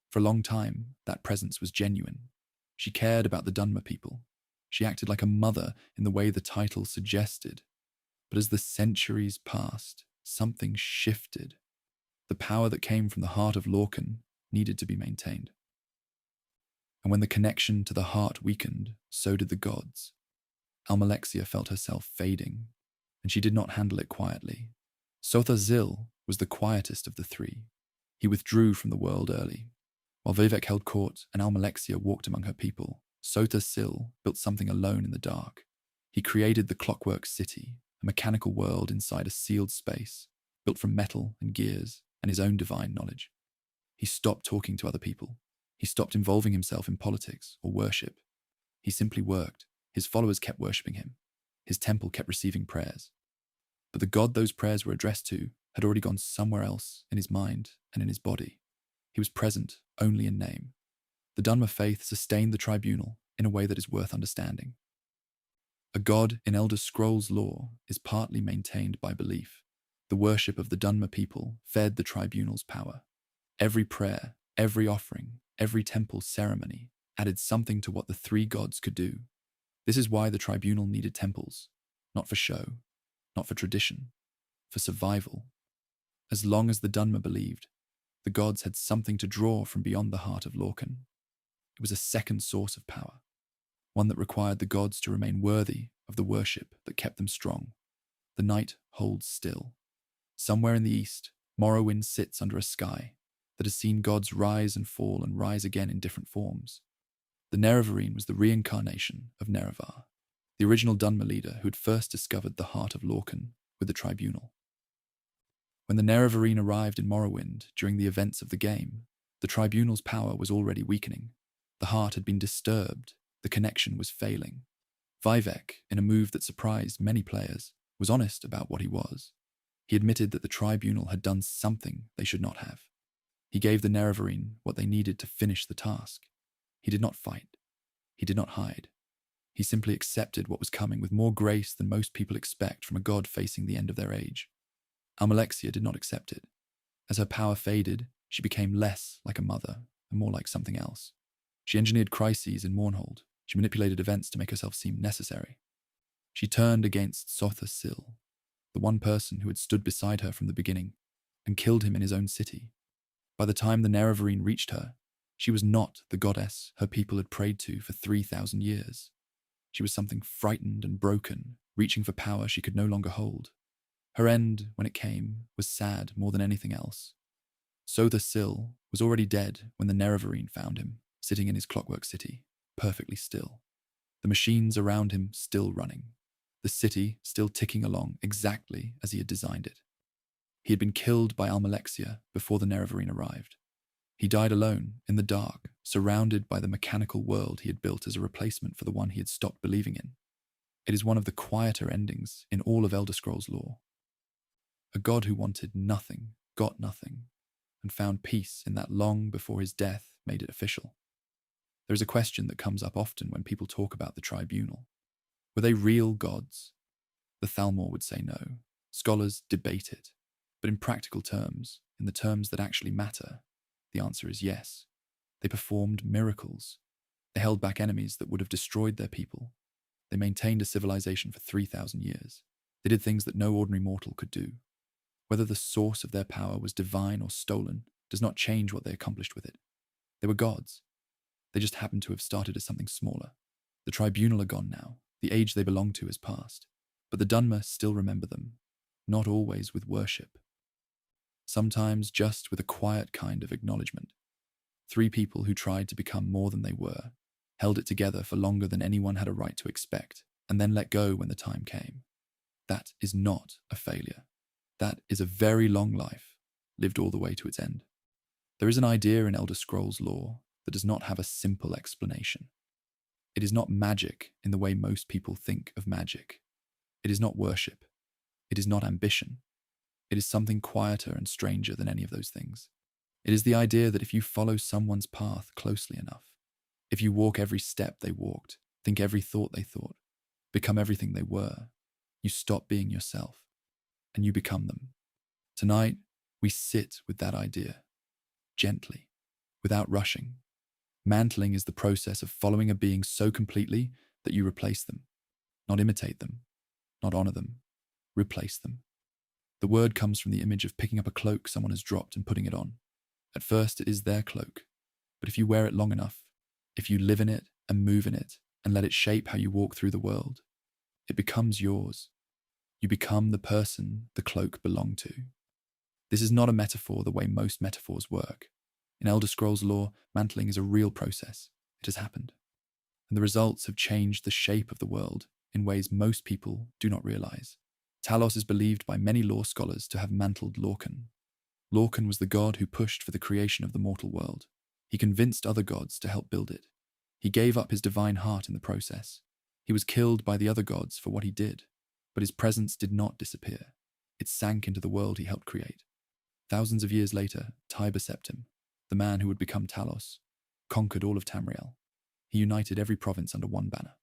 For a long time, that presence was genuine. She cared about the Dunmer people. She acted like a mother in the way the title suggested. But as the centuries passed, something shifted. The power that came from the heart of Lorcan needed to be maintained. And when the connection to the heart weakened, so did the gods. Almalexia felt herself fading, and she did not handle it quietly. Sotha Zil was the quietest of the three. He withdrew from the world early. While Vivek held court and Almalexia walked among her people, Sotha Sil built something alone in the dark. He created the Clockwork City, a mechanical world inside a sealed space, built from metal and gears and his own divine knowledge. He stopped talking to other people. He stopped involving himself in politics or worship. He simply worked. His followers kept worshipping him. His temple kept receiving prayers. But the god those prayers were addressed to had already gone somewhere else in his mind and in his body. He was present only in name. The Dunmer faith sustained the tribunal in a way that is worth understanding. A god in Elder Scrolls lore is partly maintained by belief. The worship of the Dunmer people fed the tribunal's power. Every prayer, every offering, every temple ceremony added something to what the three gods could do. This is why the tribunal needed temples, not for show, not for tradition, for survival. As long as the Dunmer believed, the gods had something to draw from beyond the heart of Lorcan. It was a second source of power, one that required the gods to remain worthy of the worship that kept them strong. The night holds still. Somewhere in the east, Morrowind sits under a sky that has seen gods rise and fall and rise again in different forms. The Nerevarine was the reincarnation of Nerevar, the original Dunmer leader who had first discovered the heart of Lorcan with the tribunal. When the Nerevarine arrived in Morrowind during the events of the game, the tribunal's power was already weakening. The heart had been disturbed, the connection was failing. Vivek, in a move that surprised many players, was honest about what he was. He admitted that the tribunal had done something they should not have. He gave the Nerevarine what they needed to finish the task. He did not fight. He did not hide. He simply accepted what was coming with more grace than most people expect from a god facing the end of their age. Almalexia did not accept it. As her power faded, she became less like a mother and more like something else. She engineered crises in Mournhold. She manipulated events to make herself seem necessary. She turned against Sotha Sil, the one person who had stood beside her from the beginning, and killed him in his own city. By the time the Nerevarine reached her, she was not the goddess her people had prayed to for 3,000 years. She was something frightened and broken, reaching for power she could no longer hold. Her end, when it came, was sad more than anything else. Sotha Sil was already dead when the Nerevarine found him, sitting in his Clockwork City, perfectly still. The machines around him still running. The city still ticking along exactly as he had designed it. He had been killed by Almalexia before the Nerevarine arrived. He died alone, in the dark, surrounded by the mechanical world he had built as a replacement for the one he had stopped believing in. It is one of the quieter endings in all of Elder Scrolls lore. A god who wanted nothing, got nothing, and found peace in that long before his death made it official. There is a question that comes up often when people talk about the tribunal. Were they real gods? The Thalmor would say no. Scholars debate it. But in practical terms, in the terms that actually matter, the answer is yes. They performed miracles. They held back enemies that would have destroyed their people. They maintained a civilization for 3,000 years. They did things that no ordinary mortal could do. Whether the source of their power was divine or stolen does not change what they accomplished with it. They were gods. They just happened to have started as something smaller. The tribunal are gone now. The age they belong to is past. But the Dunmer still remember them, not always with worship. Sometimes just with a quiet kind of acknowledgement. 3 people who tried to become more than they were, held it together for longer than anyone had a right to expect, and then let go when the time came. That is not a failure. That is a very long life, lived all the way to its end. There is an idea in Elder Scrolls lore that does not have a simple explanation. It is not magic in the way most people think of magic. It is not worship. It is not ambition. It is something quieter and stranger than any of those things. It is the idea that if you follow someone's path closely enough, if you walk every step they walked, think every thought they thought, become everything they were, you stop being yourself, and you become them. Tonight, we sit with that idea, gently, without rushing. Mantling is the process of following a being so completely that you replace them, not imitate them, not honor them, replace them. The word comes from the image of picking up a cloak someone has dropped and putting it on. At first, it is their cloak, but if you wear it long enough, if you live in it and move in it and let it shape how you walk through the world, it becomes yours. You become the person the cloak belonged to. This is not a metaphor the way most metaphors work. In Elder Scrolls lore, mantling is a real process. It has happened. And the results have changed the shape of the world in ways most people do not realize. Talos is believed by many lore scholars to have mantled Lorcan. Lorcan was the god who pushed for the creation of the mortal world. He convinced other gods to help build it. He gave up his divine heart in the process. He was killed by the other gods for what he did, but his presence did not disappear. It sank into the world he helped create. Thousands of years later, Tiber Septim, the man who would become Talos, conquered all of Tamriel. He united every province under one banner.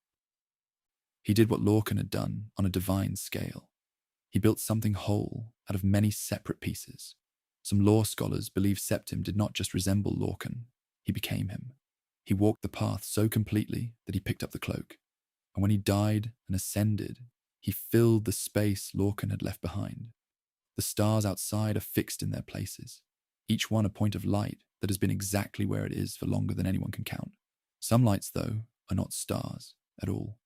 He did what Lorcan had done on a divine scale. He built something whole out of many separate pieces. Some lore scholars believe Septim did not just resemble Lorcan, he became him. He walked the path so completely that he picked up the cloak, and when he died and ascended, he filled the space Lorcan had left behind. The stars outside are fixed in their places, each one a point of light that has been exactly where it is for longer than anyone can count. Some lights, though, are not stars at all.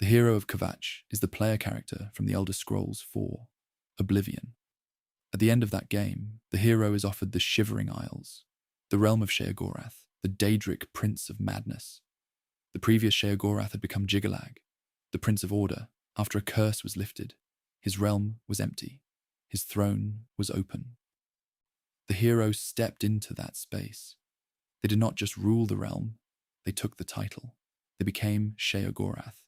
The hero of Kvatch is the player character from the Elder Scrolls 4, Oblivion. At the end of that game, the hero is offered the Shivering Isles, the realm of Sheogorath, the Daedric Prince of Madness. The previous Sheogorath had become Jiggalag, the Prince of Order, after a curse was lifted. His realm was empty. His throne was open. The hero stepped into that space. They did not just rule the realm, they took the title. They became Sheogorath.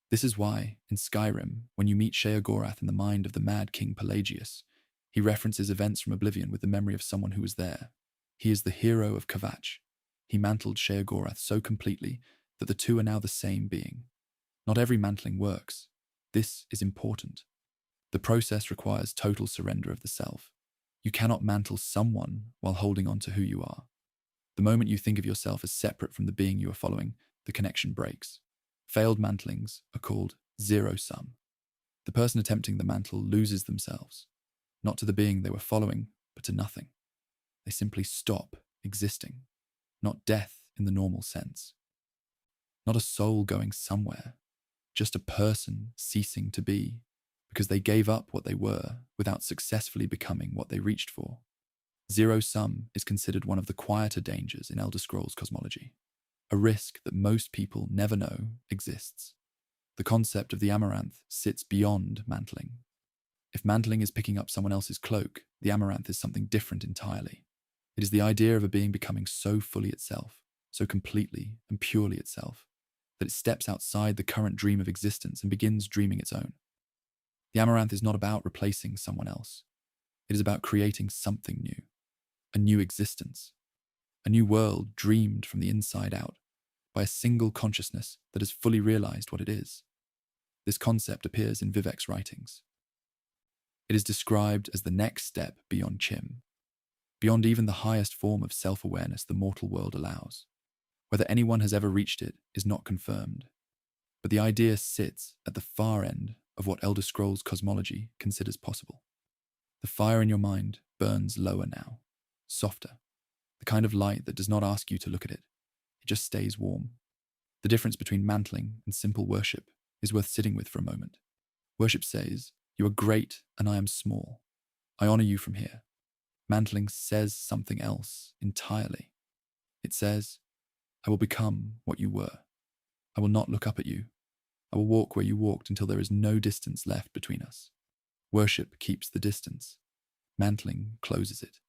This is why, in Skyrim, when you meet Sheogorath in the mind of the Mad King Pelagius, he references events from Oblivion with the memory of someone who was there. He is the hero of Kvatch. He mantled Sheogorath so completely that the two are now the same being. Not every mantling works. This is important. The process requires total surrender of the self. You cannot mantle someone while holding on to who you are. The moment you think of yourself as separate from the being you are following, the connection breaks. Failed mantlings are called zero-sum. The person attempting the mantle loses themselves, not to the being they were following, but to nothing. They simply stop existing, not death in the normal sense. Not a soul going somewhere, just a person ceasing to be, because they gave up what they were without successfully becoming what they reached for. Zero-sum is considered one of the quieter dangers in Elder Scrolls cosmology, a risk that most people never know exists. The concept of the amaranth sits beyond mantling. If mantling is picking up someone else's cloak, the amaranth is something different entirely. It is the idea of a being becoming so fully itself, so completely and purely itself, that it steps outside the current dream of existence and begins dreaming its own. The amaranth is not about replacing someone else. It is about creating something new, a new existence, a new world dreamed from the inside out by a single consciousness that has fully realized what it is. This concept appears in Vivek's writings. It is described as the next step beyond Chim, beyond even the highest form of self-awareness the mortal world allows. Whether anyone has ever reached it is not confirmed, but the idea sits at the far end of what Elder Scrolls cosmology considers possible. The fire in your mind burns lower now, softer, the kind of light that does not ask you to look at it. It just stays warm. The difference between mantling and simple worship is worth sitting with for a moment. Worship says, "You are great and I am small. I honor you from here." Mantling says something else entirely. It says, "I will become what you were. I will not look up at you. I will walk where you walked until there is no distance left between us." Worship keeps the distance. Mantling closes it.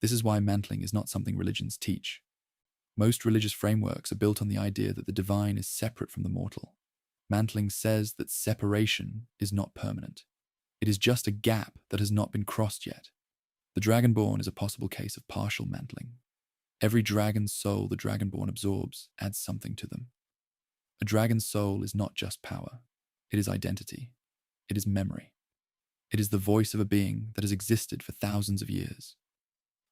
This is why mantling is not something religions teach. Most religious frameworks are built on the idea that the divine is separate from the mortal. Mantling says that separation is not permanent. It is just a gap that has not been crossed yet. The Dragonborn is a possible case of partial mantling. Every dragon's soul the Dragonborn absorbs adds something to them. A dragon's soul is not just power. It is identity. It is memory. It is the voice of a being that has existed for thousands of years.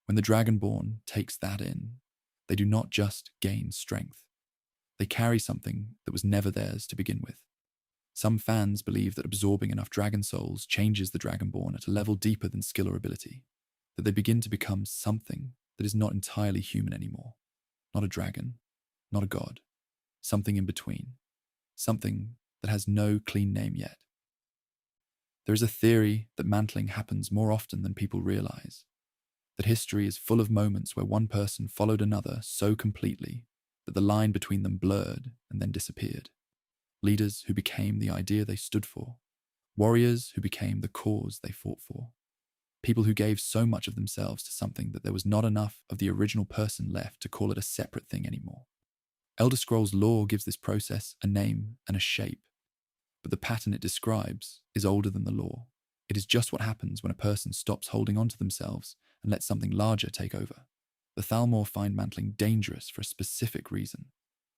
When the Dragonborn takes that in, they do not just gain strength. They carry something that was never theirs to begin with. Some fans believe that absorbing enough dragon souls changes the Dragonborn at a level deeper than skill or ability, that they begin to become something that is not entirely human anymore. Not a dragon, not a god, something in between, something that has no clean name yet. There is a theory that mantling happens more often than people realize, that history is full of moments where one person followed another so completely that the line between them blurred and then disappeared. Leaders who became the idea they stood for, warriors who became the cause they fought for, people who gave so much of themselves to something that there was not enough of the original person left to call it a separate thing anymore. Elder Scrolls lore gives this process a name and a shape, but the pattern it describes is older than the lore. It is just what happens when a person stops holding on to themselves and lets something larger take over. The Thalmor find mantling dangerous for a specific reason.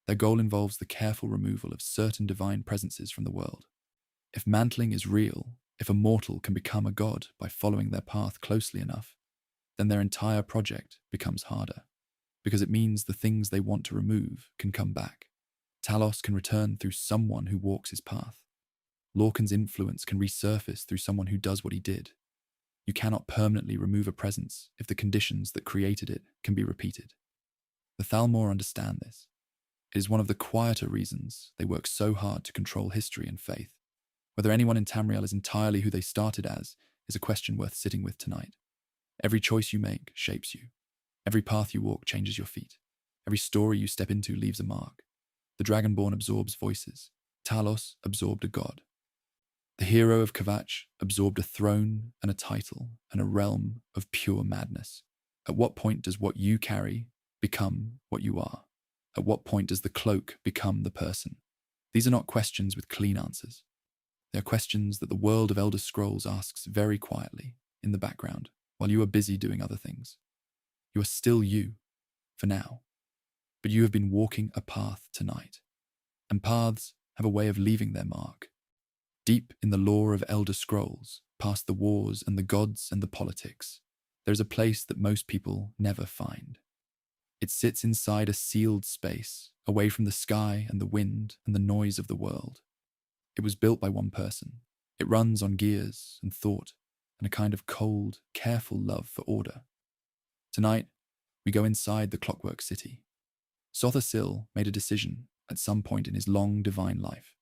Their goal involves the careful removal of certain divine presences from the world. If mantling is real, if a mortal can become a god by following their path closely enough, then their entire project becomes harder, because it means the things they want to remove can come back. Talos can return through someone who walks his path. Lorcan's influence can resurface through someone who does what he did. You cannot permanently remove a presence if the conditions that created it can be repeated. The Thalmor understand this. It is one of the quieter reasons they work so hard to control history and faith. Whether anyone in Tamriel is entirely who they started as is a question worth sitting with tonight. Every choice you make shapes you. Every path you walk changes your feet. Every story you step into leaves a mark. The Dragonborn absorbs voices. Talos absorbed a god. The hero of Kvatch absorbed a throne and a title and a realm of pure madness. At what point does what you carry become what you are? At what point does the cloak become the person? These are not questions with clean answers. They are questions that the world of Elder Scrolls asks very quietly, in the background, while you are busy doing other things. You are still you, for now. But you have been walking a path tonight. And paths have a way of leaving their mark. Deep in the lore of Elder Scrolls, past the wars and the gods and the politics, there is a place that most people never find. It sits inside a sealed space, away from the sky and the wind and the noise of the world. It was built by one person. It runs on gears and thought and a kind of cold, careful love for order. Tonight, we go inside the Clockwork City. Sothersil made a decision at some point in his long divine life.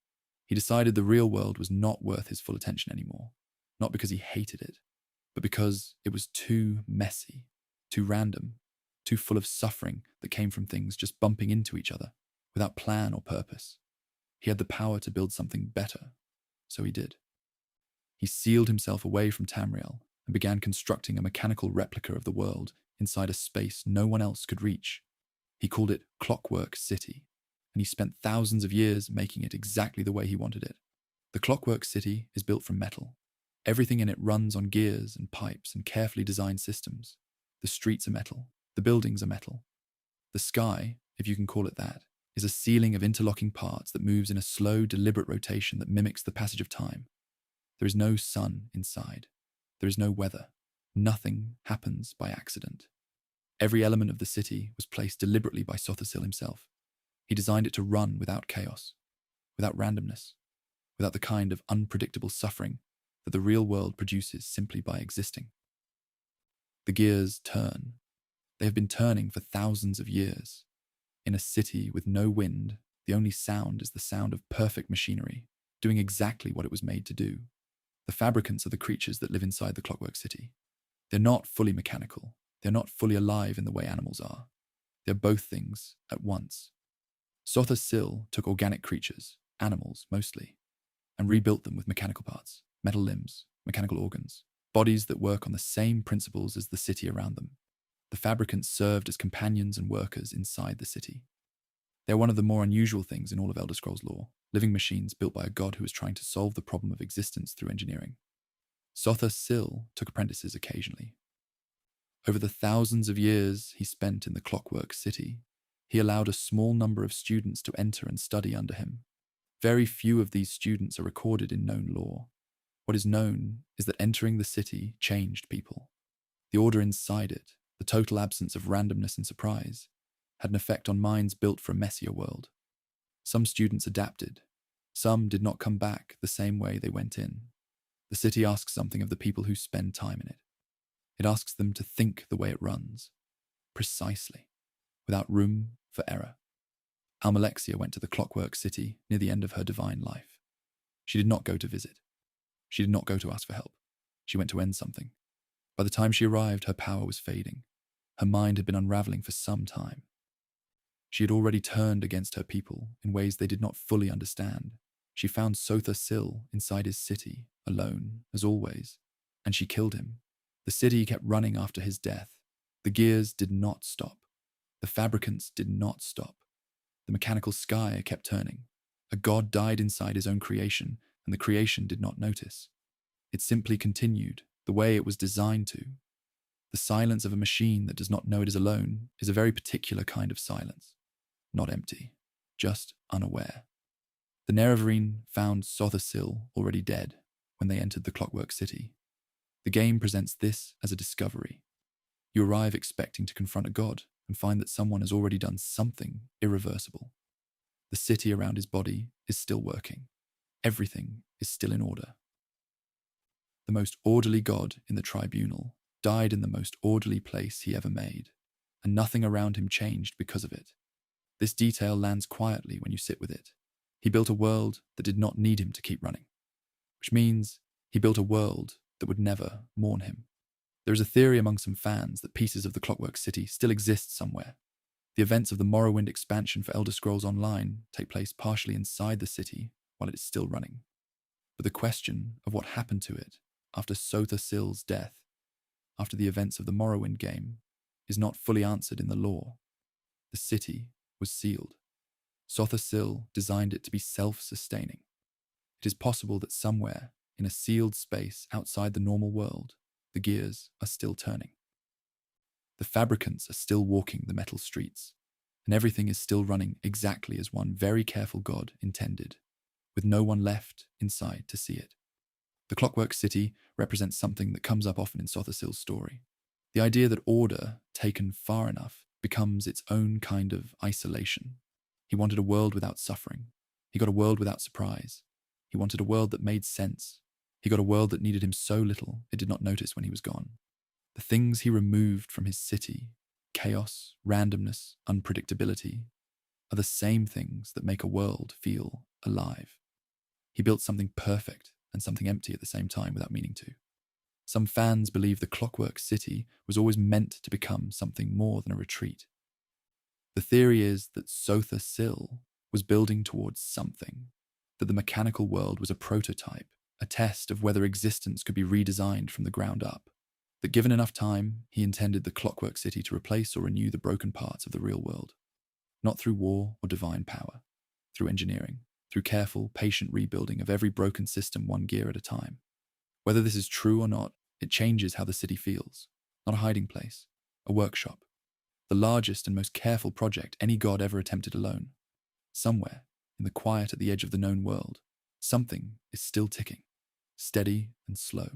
He decided the real world was not worth his full attention anymore, not because he hated it, but because it was too messy, too random, too full of suffering that came from things just bumping into each other, without plan or purpose. He had the power to build something better, so he did. He sealed himself away from Tamriel and began constructing a mechanical replica of the world inside a space no one else could reach. He called it Clockwork City, and he spent thousands of years making it exactly the way he wanted it. The Clockwork City is built from metal. Everything in it runs on gears and pipes and carefully designed systems. The streets are metal. The buildings are metal. The sky, if you can call it that, is a ceiling of interlocking parts that moves in a slow, deliberate rotation that mimics the passage of time. There is no sun inside. There is no weather. Nothing happens by accident. Every element of the city was placed deliberately by Sothersil himself. He designed it to run without chaos, without randomness, without the kind of unpredictable suffering that the real world produces simply by existing. The gears turn. They have been turning for thousands of years. In a city with no wind, the only sound is the sound of perfect machinery, doing exactly what it was made to do. The fabricants are the creatures that live inside the Clockwork City. They're not fully mechanical. They're not fully alive in the way animals are. They're both things at once. Sothersil took organic creatures, animals mostly, and rebuilt them with mechanical parts, metal limbs, mechanical organs, bodies that work on the same principles as the city around them. The fabricants served as companions and workers inside the city. They're one of the more unusual things in all of Elder Scrolls lore, living machines built by a god who was trying to solve the problem of existence through engineering. Sothersil took apprentices occasionally. Over the thousands of years he spent in the Clockwork City, he allowed a small number of students to enter and study under him. Very few of these students are recorded in known lore. What is known is that entering the city changed people. The order inside it, the total absence of randomness and surprise, had an effect on minds built for a messier world. Some students adapted, Some did not come back the same way they went in. The city asks something of the people who spend time in it. It asks them to think the way it runs, precisely, without room for error. Almalexia went to the Clockwork City near the end of her divine life. She did not go to visit. She did not go to ask for help. She went to end something. By the time she arrived, her power was fading. Her mind had been unraveling for some time. She had already turned against her people in ways they did not fully understand. She found Sotha Sil inside his city, alone, as always, and she killed him. The city kept running after his death. The gears did not stop. The fabricants did not stop. The mechanical sky kept turning. A god died inside his own creation, and the creation did not notice. It simply continued, the way it was designed to. The silence of a machine that does not know it is alone is a very particular kind of silence. Not empty, just unaware. The Nerevarine found Sotha Sil already dead when they entered the Clockwork City. The game presents this as a discovery. You arrive expecting to confront a god and find that someone has already done something irreversible. The city around his body is still working. Everything is still in order. The most orderly god in the tribunal died in the most orderly place he ever made, and nothing around him changed because of it. This detail lands quietly when you sit with it. He built a world that did not need him to keep running, which means he built a world that would never mourn him. There is a theory among some fans that pieces of the Clockwork City still exist somewhere. The events of the Morrowind expansion for Elder Scrolls Online take place partially inside the city while it is still running. But the question of what happened to it after Sotha Sil's death, after the events of the Morrowind game, is not fully answered in the lore. The city was sealed. Sotha Sil designed it to be self-sustaining. It is possible that somewhere, in a sealed space outside the normal world, the gears are still turning. The fabricants are still walking the metal streets, and everything is still running exactly as one very careful god intended, with no one left inside to see it. The Clockwork City represents something that comes up often in Sotha Sil's story. The idea that order, taken far enough, becomes its own kind of isolation. He wanted a world without suffering. He got a world without surprise. He wanted a world that made sense. He got a world that needed him so little it did not notice when he was gone. The things he removed from his city, chaos, randomness, unpredictability, are the same things that make a world feel alive. He built something perfect and something empty at the same time without meaning to. Some fans believe the Clockwork City was always meant to become something more than a retreat. The theory is that Sotha Sil was building towards something, that the mechanical world was a prototype, a test of whether existence could be redesigned from the ground up, that given enough time, he intended the Clockwork City to replace or renew the broken parts of the real world, not through war or divine power, through engineering, through careful, patient rebuilding of every broken system one gear at a time. Whether this is true or not, it changes how the city feels. Not a hiding place, a workshop. The largest and most careful project any god ever attempted alone. Somewhere, in the quiet at the edge of the known world, something is still ticking, steady and slow.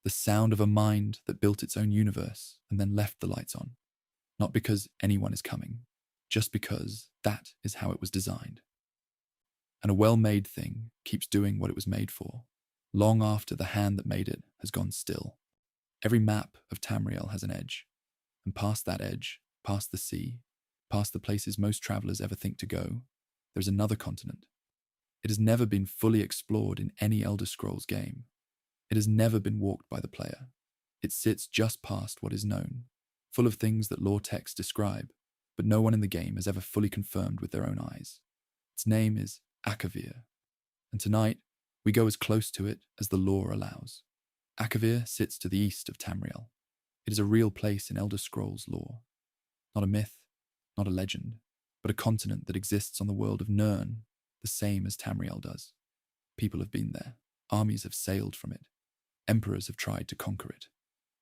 The sound of a mind that built its own universe and then left the lights on. Not because anyone is coming, just because that is how it was designed. And a well-made thing keeps doing what it was made for, long after the hand that made it has gone still. Every map of Tamriel has an edge, and past that edge, past the sea, past the places most travelers ever think to go, there's another continent. It has never been fully explored in any Elder Scrolls game. It has never been walked by the player. It sits just past what is known, full of things that lore texts describe, but no one in the game has ever fully confirmed with their own eyes. Its name is Akavir, and tonight we go as close to it as the lore allows. Akavir sits to the east of Tamriel. It is a real place in Elder Scrolls lore. Not a myth, not a legend, but a continent that exists on the world of Nirn, the same as Tamriel does. People have been there. Armies have sailed from it. Emperors have tried to conquer it.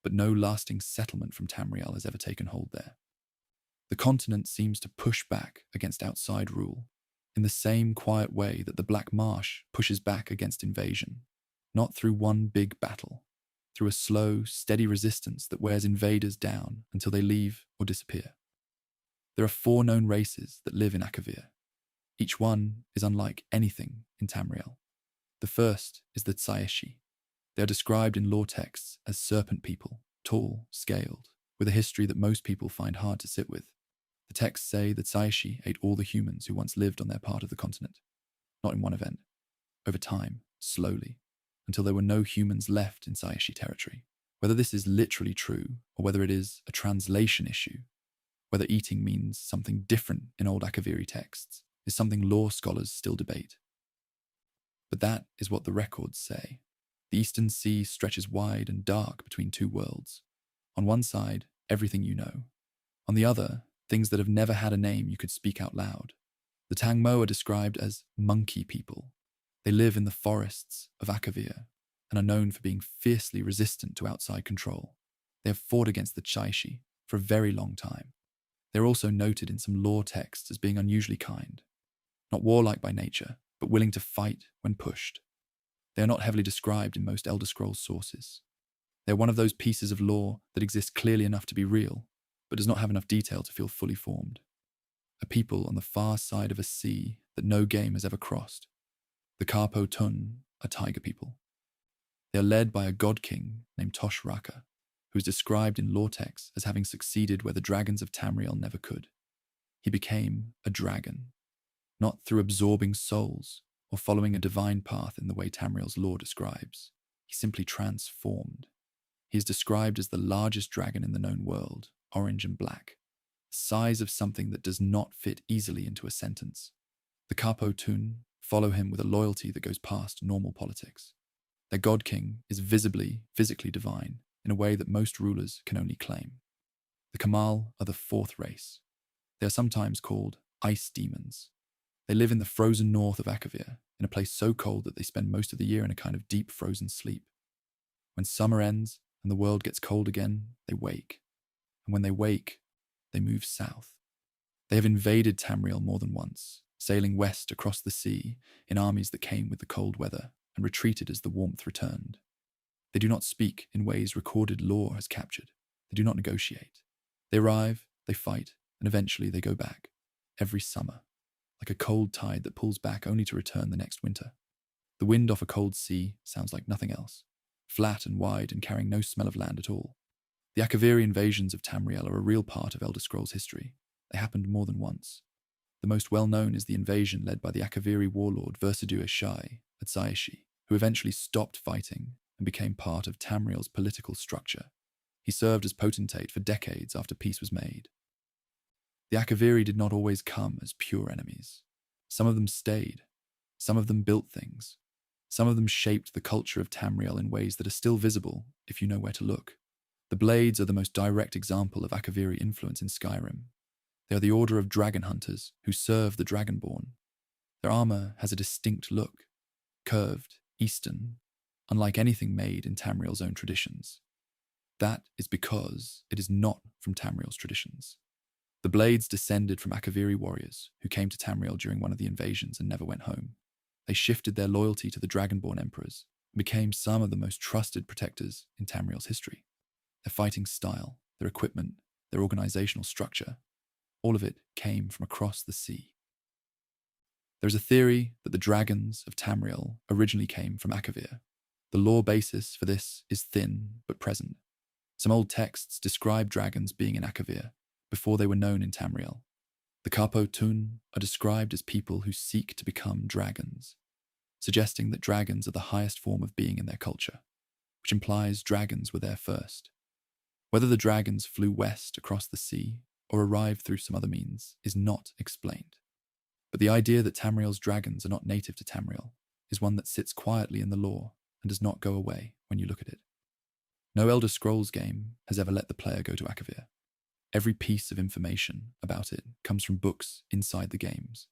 But no lasting settlement from Tamriel has ever taken hold there. The continent seems to push back against outside rule, in the same quiet way that the Black Marsh pushes back against invasion, not through one big battle, through a slow, steady resistance that wears invaders down until they leave or disappear. There are 4 known races that live in Akavir. Each one is unlike anything in Tamriel. The first is the Tsayeshi. They are described in lore texts as serpent people, tall, scaled, with a history that most people find hard to sit with. The texts say that Tsayeshi ate all the humans who once lived on their part of the continent. Not in one event. Over time, slowly, until there were no humans left in Tsayeshi territory. Whether this is literally true, or whether it is a translation issue, whether eating means something different in old Akaviri texts, is something lore scholars still debate. But that is what the records say. The Eastern Sea stretches wide and dark between two worlds. On one side, everything you know. On the other, things that have never had a name you could speak out loud. The Tangmo are described as monkey people. They live in the forests of Akavir and are known for being fiercely resistant to outside control. They have fought against the Chaishi for a very long time. They are also noted in some lore texts as being unusually kind. Not warlike by nature, but willing to fight when pushed. They are not heavily described in most Elder Scrolls sources. They are one of those pieces of lore that exist clearly enough to be real, but does not have enough detail to feel fully formed. A people on the far side of a sea that no game has ever crossed. The Karpo Tun are tiger people. They are led by a god king named Tosh Raka, who is described in lore texts as having succeeded where the dragons of Tamriel never could. He became a dragon, not through absorbing souls or following a divine path in the way Tamriel's lore describes. He simply transformed. He is described as the largest dragon in the known world, orange and black, the size of something that does not fit easily into a sentence. The Karpo Tun follow him with a loyalty that goes past normal politics. Their god king is visibly, physically divine in a way that most rulers can only claim. The Kamal are the fourth race. They are sometimes called ice demons. They live in the frozen north of Akavir, in a place so cold that they spend most of the year in a kind of deep frozen sleep. When summer ends and the world gets cold again, they wake. And when they wake, they move south. They have invaded Tamriel more than once, sailing west across the sea in armies that came with the cold weather and retreated as the warmth returned. They do not speak in ways recorded lore has captured. They do not negotiate. They arrive, they fight, and eventually they go back, every summer, like a cold tide that pulls back only to return the next winter. The wind off a cold sea sounds like nothing else, flat and wide and carrying no smell of land at all. The Akaviri invasions of Tamriel are a real part of Elder Scrolls history. They happened more than once. The most well-known is the invasion led by the Akaviri warlord Versidue Shai at Tsayeshi, who eventually stopped fighting and became part of Tamriel's political structure. He served as potentate for decades after peace was made. The Akaviri did not always come as pure enemies. Some of them stayed. Some of them built things. Some of them shaped the culture of Tamriel in ways that are still visible if you know where to look. The Blades are the most direct example of Akaviri influence in Skyrim. They are the order of dragon hunters who serve the Dragonborn. Their armor has a distinct look, curved, eastern, unlike anything made in Tamriel's own traditions. That is because it is not from Tamriel's traditions. The Blades descended from Akaviri warriors who came to Tamriel during one of the invasions and never went home. They shifted their loyalty to the Dragonborn emperors and became some of the most trusted protectors in Tamriel's history. Their fighting style, their equipment, their organizational structure, all of it came from across the sea. There is a theory that the dragons of Tamriel originally came from Akavir. The lore basis for this is thin but present. Some old texts describe dragons being in Akavir before they were known in Tamriel. The Karpo Tun are described as people who seek to become dragons, suggesting that dragons are the highest form of being in their culture, which implies dragons were there first. Whether the dragons flew west across the sea or arrived through some other means is not explained. But the idea that Tamriel's dragons are not native to Tamriel is one that sits quietly in the lore and does not go away when you look at it. No Elder Scrolls game has ever let the player go to Akavir. Every piece of information about it comes from books inside the games,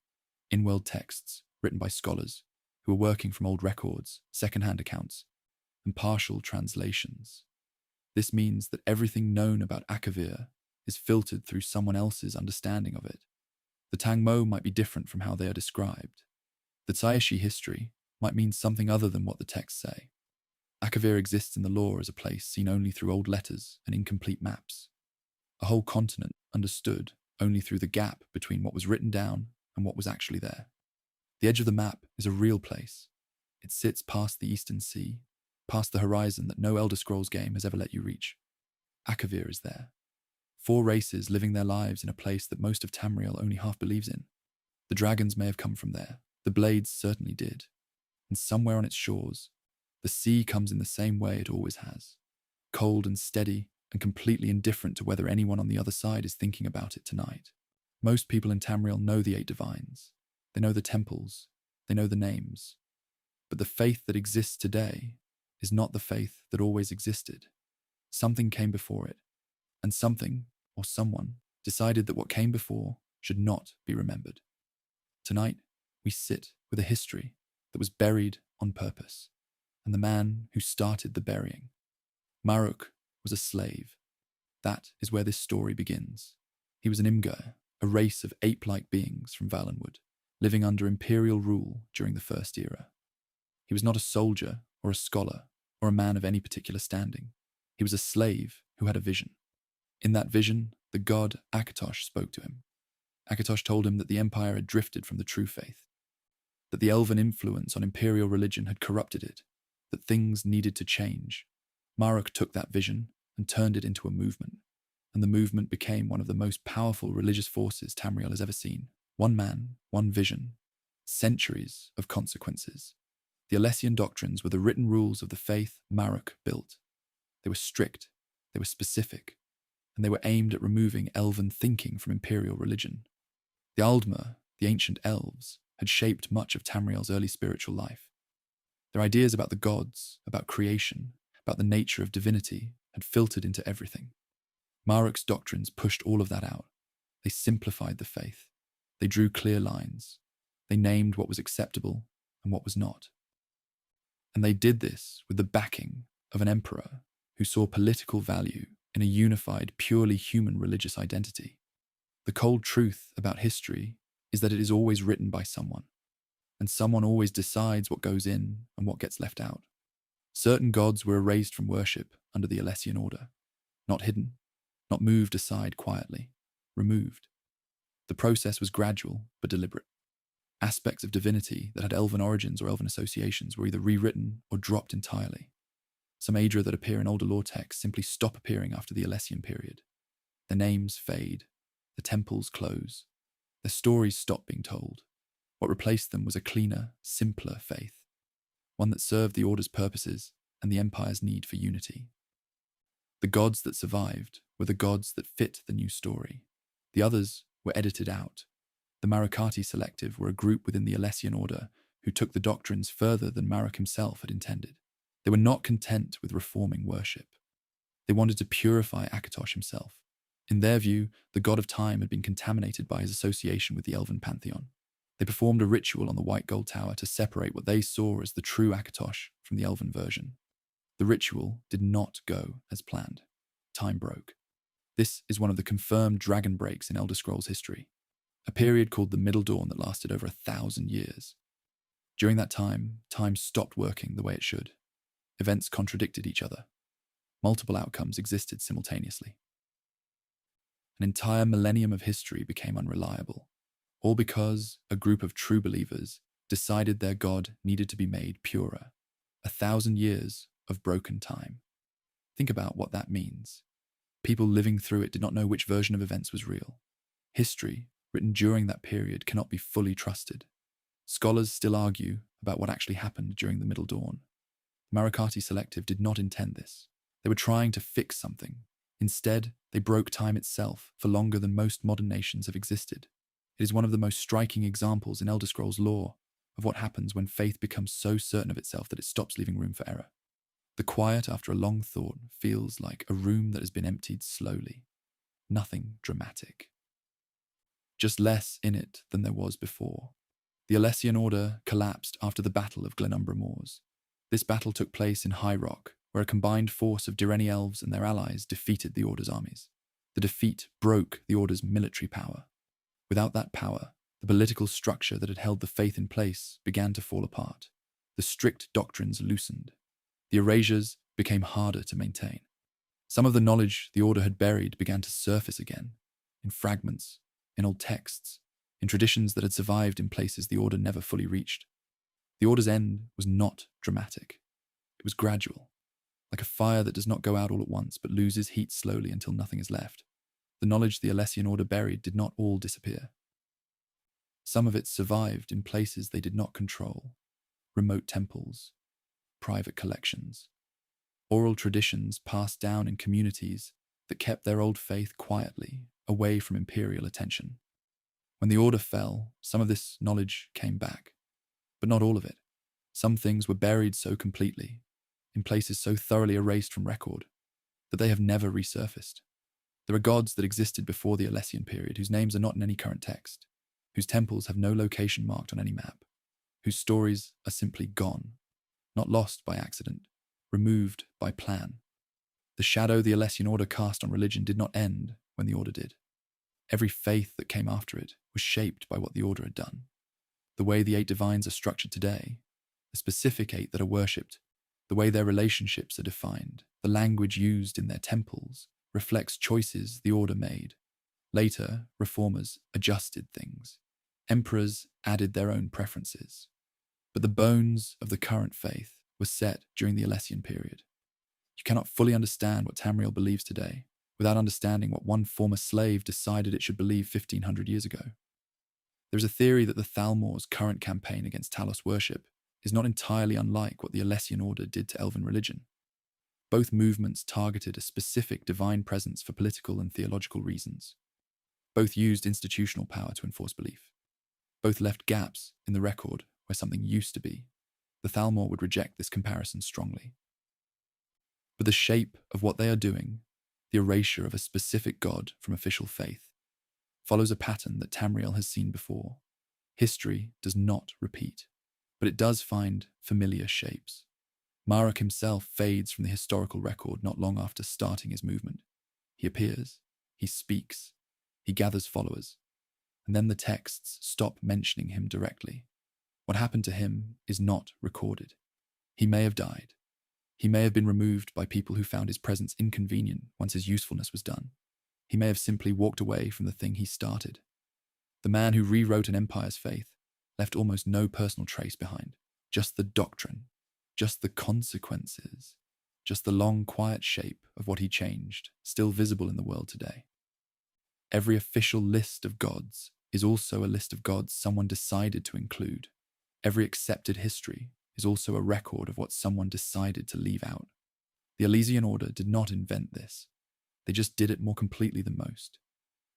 in-world texts written by scholars who are working from old records, second-hand accounts, and partial translations. This means that everything known about Akavir is filtered through someone else's understanding of it. The Tangmo might be different from how they are described. The Tsayeshi history might mean something other than what the texts say. Akavir exists in the lore as a place seen only through old letters and incomplete maps. A whole continent understood only through the gap between what was written down and what was actually there. The edge of the map is a real place. It sits past the Eastern Sea, past the horizon that no Elder Scrolls game has ever let you reach. Akavir is there. 4 races living their lives in a place that most of Tamriel only half believes in. The dragons may have come from there. The blades certainly did. And somewhere on its shores, the sea comes in the same way it always has. Cold and steady and completely indifferent to whether anyone on the other side is thinking about it tonight. Most people in Tamriel know the 8 divines. They know the temples. They know the names. But the faith that exists today is not the faith that always existed. Something came before it, and something, or someone, decided that what came before should not be remembered. Tonight, we sit with a history that was buried on purpose, and the man who started the burying. Maruk was a slave. That is where this story begins. He was an Imgur, a race of ape-like beings from Valenwood, living under imperial rule during the First Era. He was not a soldier or a scholar or a man of any particular standing. He was a slave who had a vision. In that vision, the god Akatosh spoke to him. Akatosh told him that the empire had drifted from the true faith, that the elven influence on imperial religion had corrupted it, that things needed to change. Maruk took that vision and turned it into a movement, and the movement became one of the most powerful religious forces Tamriel has ever seen. One man, one vision, centuries of consequences. The Alessian doctrines were the written rules of the faith Maruk built. They were strict, they were specific, and they were aimed at removing elven thinking from imperial religion. The Aldmer, the ancient elves, had shaped much of Tamriel's early spiritual life. Their ideas about the gods, about creation, about the nature of divinity had filtered into everything. Maruk's doctrines pushed all of that out. They simplified the faith. They drew clear lines. They named what was acceptable and what was not. And they did this with the backing of an emperor who saw political value in a unified, purely human religious identity. The cold truth about history is that it is always written by someone, and someone always decides what goes in and what gets left out. Certain gods were erased from worship under the Alessian order, not hidden, not moved aside quietly, removed. The process was gradual but deliberate. Aspects of divinity that had elven origins or elven associations were either rewritten or dropped entirely. Some Aedra that appear in older lore texts simply stop appearing after the Alessian period. Their names fade, the temples close, their stories stop being told. What replaced them was a cleaner, simpler faith, one that served the Order's purposes and the Empire's need for unity. The gods that survived were the gods that fit the new story. The others were edited out. The Marukati Selective were a group within the Alessian Order who took the doctrines further than Maruk himself had intended. They were not content with reforming worship. They wanted to purify Akatosh himself. In their view, the god of time had been contaminated by his association with the elven pantheon. They performed a ritual on the White Gold Tower to separate what they saw as the true Akatosh from the elven version. The ritual did not go as planned. Time broke. This is one of the confirmed dragon breaks in Elder Scrolls history, a period called the Middle Dawn that lasted over 1,000 years. During that time stopped working the way it should. Events contradicted each other. Multiple outcomes existed simultaneously. An entire millennium of history became unreliable, all because a group of true believers decided their god needed to be made purer. 1,000 years of broken time. Think about what that means. People living through it did not know which version of events was real. History, written during that period, cannot be fully trusted. Scholars still argue about what actually happened during the Middle Dawn. The Marukati Selective did not intend this. They were trying to fix something. Instead, they broke time itself for longer than most modern nations have existed. It is one of the most striking examples in Elder Scrolls lore of what happens when faith becomes so certain of itself that it stops leaving room for error. The quiet after a long thought feels like a room that has been emptied slowly. Nothing dramatic. Just less in it than there was before. The Alessian Order collapsed after the Battle of Glenumbra Moors. This battle took place in High Rock, where a combined force of Direni elves and their allies defeated the Order's armies. The defeat broke the Order's military power. Without that power, the political structure that had held the faith in place began to fall apart. The strict doctrines loosened. The erasures became harder to maintain. Some of the knowledge the Order had buried began to surface again, in fragments, in old texts, in traditions that had survived in places the Order never fully reached. The Order's end was not dramatic. It was gradual, like a fire that does not go out all at once but loses heat slowly until nothing is left. The knowledge the Alessian Order buried did not all disappear. Some of it survived in places they did not control: remote temples, private collections, oral traditions passed down in communities that kept their old faith quietly, away from imperial attention. When the Order fell, some of this knowledge came back, but not all of it. Some things were buried so completely, in places so thoroughly erased from record, that they have never resurfaced. There are gods that existed before the Alessian period whose names are not in any current text, whose temples have no location marked on any map, whose stories are simply gone, not lost by accident, removed by plan. The shadow the Alessian Order cast on religion did not end when the Order did. Every faith that came after it was shaped by what the Order had done. The way the 8 divines are structured today, the specific 8 that are worshipped, the way their relationships are defined, the language used in their temples, reflects choices the Order made. Later, reformers adjusted things. Emperors added their own preferences. But the bones of the current faith were set during the Alessian period. You cannot fully understand what Tamriel believes today without understanding what one former slave decided it should believe 1500 years ago. There is a theory that the Thalmor's current campaign against Talos worship is not entirely unlike what the Alessian Order did to Elven religion. Both movements targeted a specific divine presence for political and theological reasons. Both used institutional power to enforce belief. Both left gaps in the record where something used to be. The Thalmor would reject this comparison strongly. But the shape of what they are doing, the erasure of a specific god from official faith, follows a pattern that Tamriel has seen before. History does not repeat, but it does find familiar shapes. Marek himself fades from the historical record not long after starting his movement. He appears, he speaks, he gathers followers, and then the texts stop mentioning him directly. What happened to him is not recorded. He may have died. He may have been removed by people who found his presence inconvenient once his usefulness was done. He may have simply walked away from the thing he started. The man who rewrote an empire's faith left almost no personal trace behind, just the doctrine, just the consequences, just the long, quiet shape of what he changed, still visible in the world today. Every official list of gods is also a list of gods someone decided to include. Every accepted history is also a record of what someone decided to leave out. The Elysian Order did not invent this. They just did it more completely than most.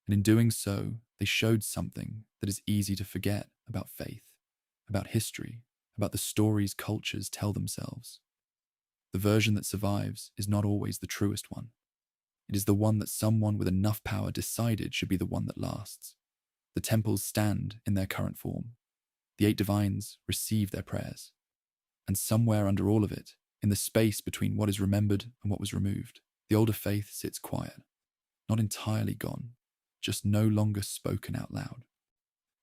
And in doing so, they showed something that is easy to forget about faith, about history, about the stories cultures tell themselves. The version that survives is not always the truest one. It is the one that someone with enough power decided should be the one that lasts. The temples stand in their current form. The 8 divines receive their prayers. And somewhere under all of it, in the space between what is remembered and what was removed, the older faith sits quiet, not entirely gone, just no longer spoken out loud.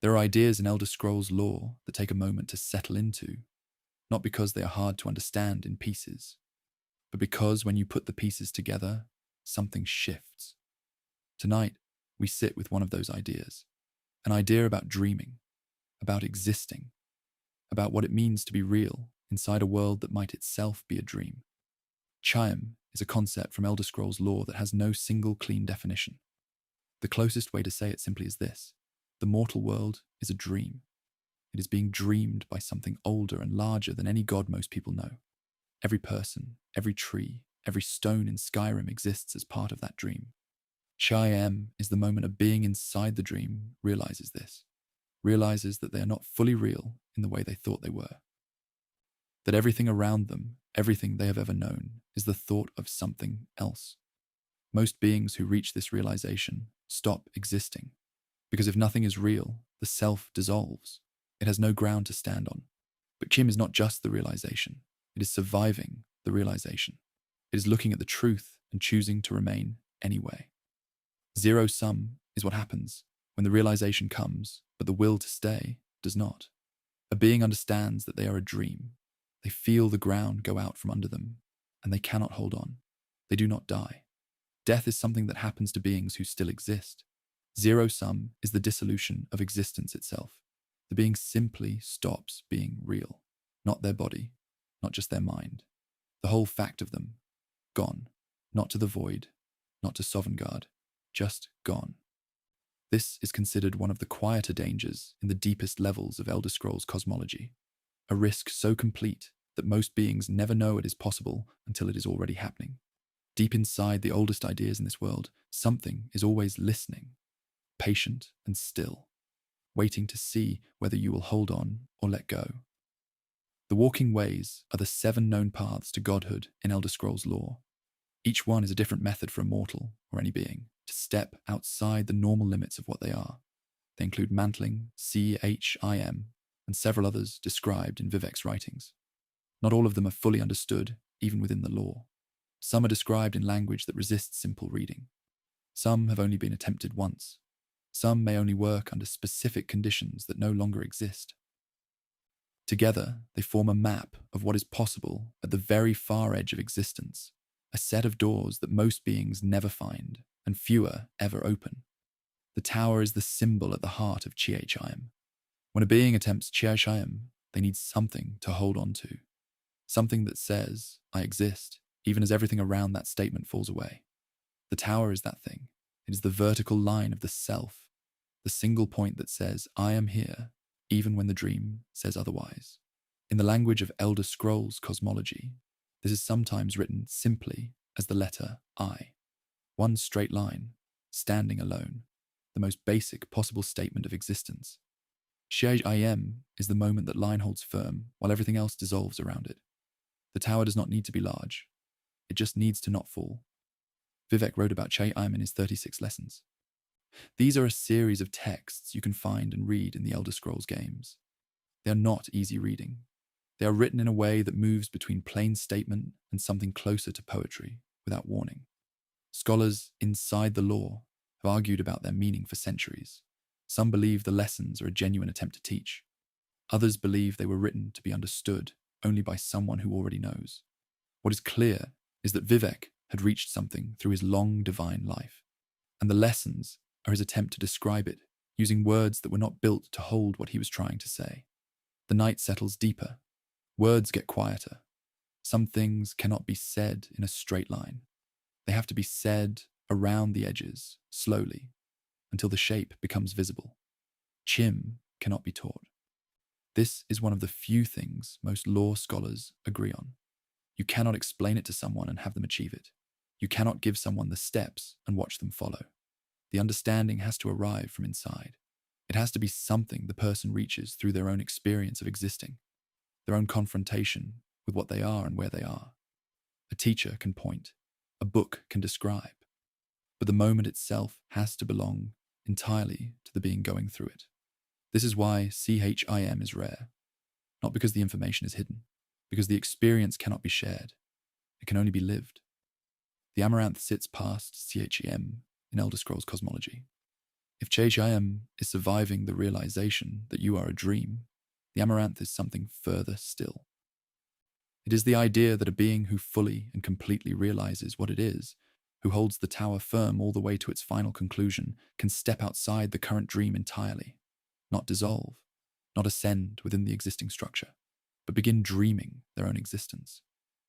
There are ideas in Elder Scrolls lore that take a moment to settle into, not because they are hard to understand in pieces, but because when you put the pieces together, something shifts. Tonight, we sit with one of those ideas, an idea about dreaming, about existing, about what it means to be real inside a world that might itself be a dream. Chime is a concept from Elder Scrolls lore that has no single clean definition. The closest way to say it simply is this: the mortal world is a dream. It is being dreamed by something older and larger than any god most people know. Every person, every tree, every stone in Skyrim exists as part of that dream. Chime is the moment a being inside the dream realizes this, realizes that they are not fully real in the way they thought they were. That everything around them, everything they have ever known, is the thought of something else. Most beings who reach this realization stop existing, because if nothing is real, the self dissolves. It has no ground to stand on. But Chim is not just the realization. It is surviving the realization. It is looking at the truth and choosing to remain anyway. Zero sum is what happens when the realization comes, but the will to stay does not. A being understands that they are a dream. They feel the ground go out from under them, and they cannot hold on. They do not die. Death is something that happens to beings who still exist. Zero-sum is the dissolution of existence itself. The being simply stops being real. Not their body, not just their mind. The whole fact of them, gone. Not to the void, not to Sovngarde, just gone. This is considered one of the quieter dangers in the deepest levels of Elder Scrolls cosmology. A risk so complete that most beings never know it is possible until it is already happening. Deep inside the oldest ideas in this world, something is always listening, patient and still, waiting to see whether you will hold on or let go. The walking ways are the 7 known paths to godhood in Elder Scrolls lore. Each one is a different method for a mortal, or any being, to step outside the normal limits of what they are. They include mantling, Chim, and several others described in Vivek's writings. Not all of them are fully understood, even within the lore. Some are described in language that resists simple reading. Some have only been attempted once. Some may only work under specific conditions that no longer exist. Together, they form a map of what is possible at the very far edge of existence, a set of doors that most beings never find, and fewer ever open. The tower is the symbol at the heart of Chim. When a being attempts Chim, they need something to hold on to. Something that says, I exist, even as everything around that statement falls away. The tower is that thing. It is the vertical line of the self, the single point that says, I am here, even when the dream says otherwise. In the language of Elder Scrolls cosmology, this is sometimes written simply as the letter I. One straight line, standing alone, the most basic possible statement of existence. Chim is the moment that line holds firm while everything else dissolves around it. The tower does not need to be large. It just needs to not fall. Vivek wrote about Chim in his 36 lessons. These are a series of texts you can find and read in the Elder Scrolls games. They are not easy reading. They are written in a way that moves between plain statement and something closer to poetry, without warning. Scholars inside the lore have argued about their meaning for centuries. Some believe the lessons are a genuine attempt to teach. Others believe they were written to be understood only by someone who already knows. What is clear is that Vivek had reached something through his long divine life, and the lessons are his attempt to describe it, using words that were not built to hold what he was trying to say. The night settles deeper. Words get quieter. Some things cannot be said in a straight line. They have to be said around the edges, slowly, until the shape becomes visible. Chim cannot be taught. This is one of the few things most lore scholars agree on. You cannot explain it to someone and have them achieve it. You cannot give someone the steps and watch them follow. The understanding has to arrive from inside. It has to be something the person reaches through their own experience of existing, their own confrontation with what they are and where they are. A teacher can point, a book can describe, but the moment itself has to belong entirely to the being going through it. This is why Chim is rare, not because the information is hidden, because the experience cannot be shared. It can only be lived. The Amaranth sits past Chim in Elder Scrolls cosmology. If Chim is surviving the realization that you are a dream, the Amaranth is something further still. It is the idea that a being who fully and completely realizes what it is, who holds the tower firm all the way to its final conclusion, can step outside the current dream entirely, not dissolve, not ascend within the existing structure, but begin dreaming their own existence,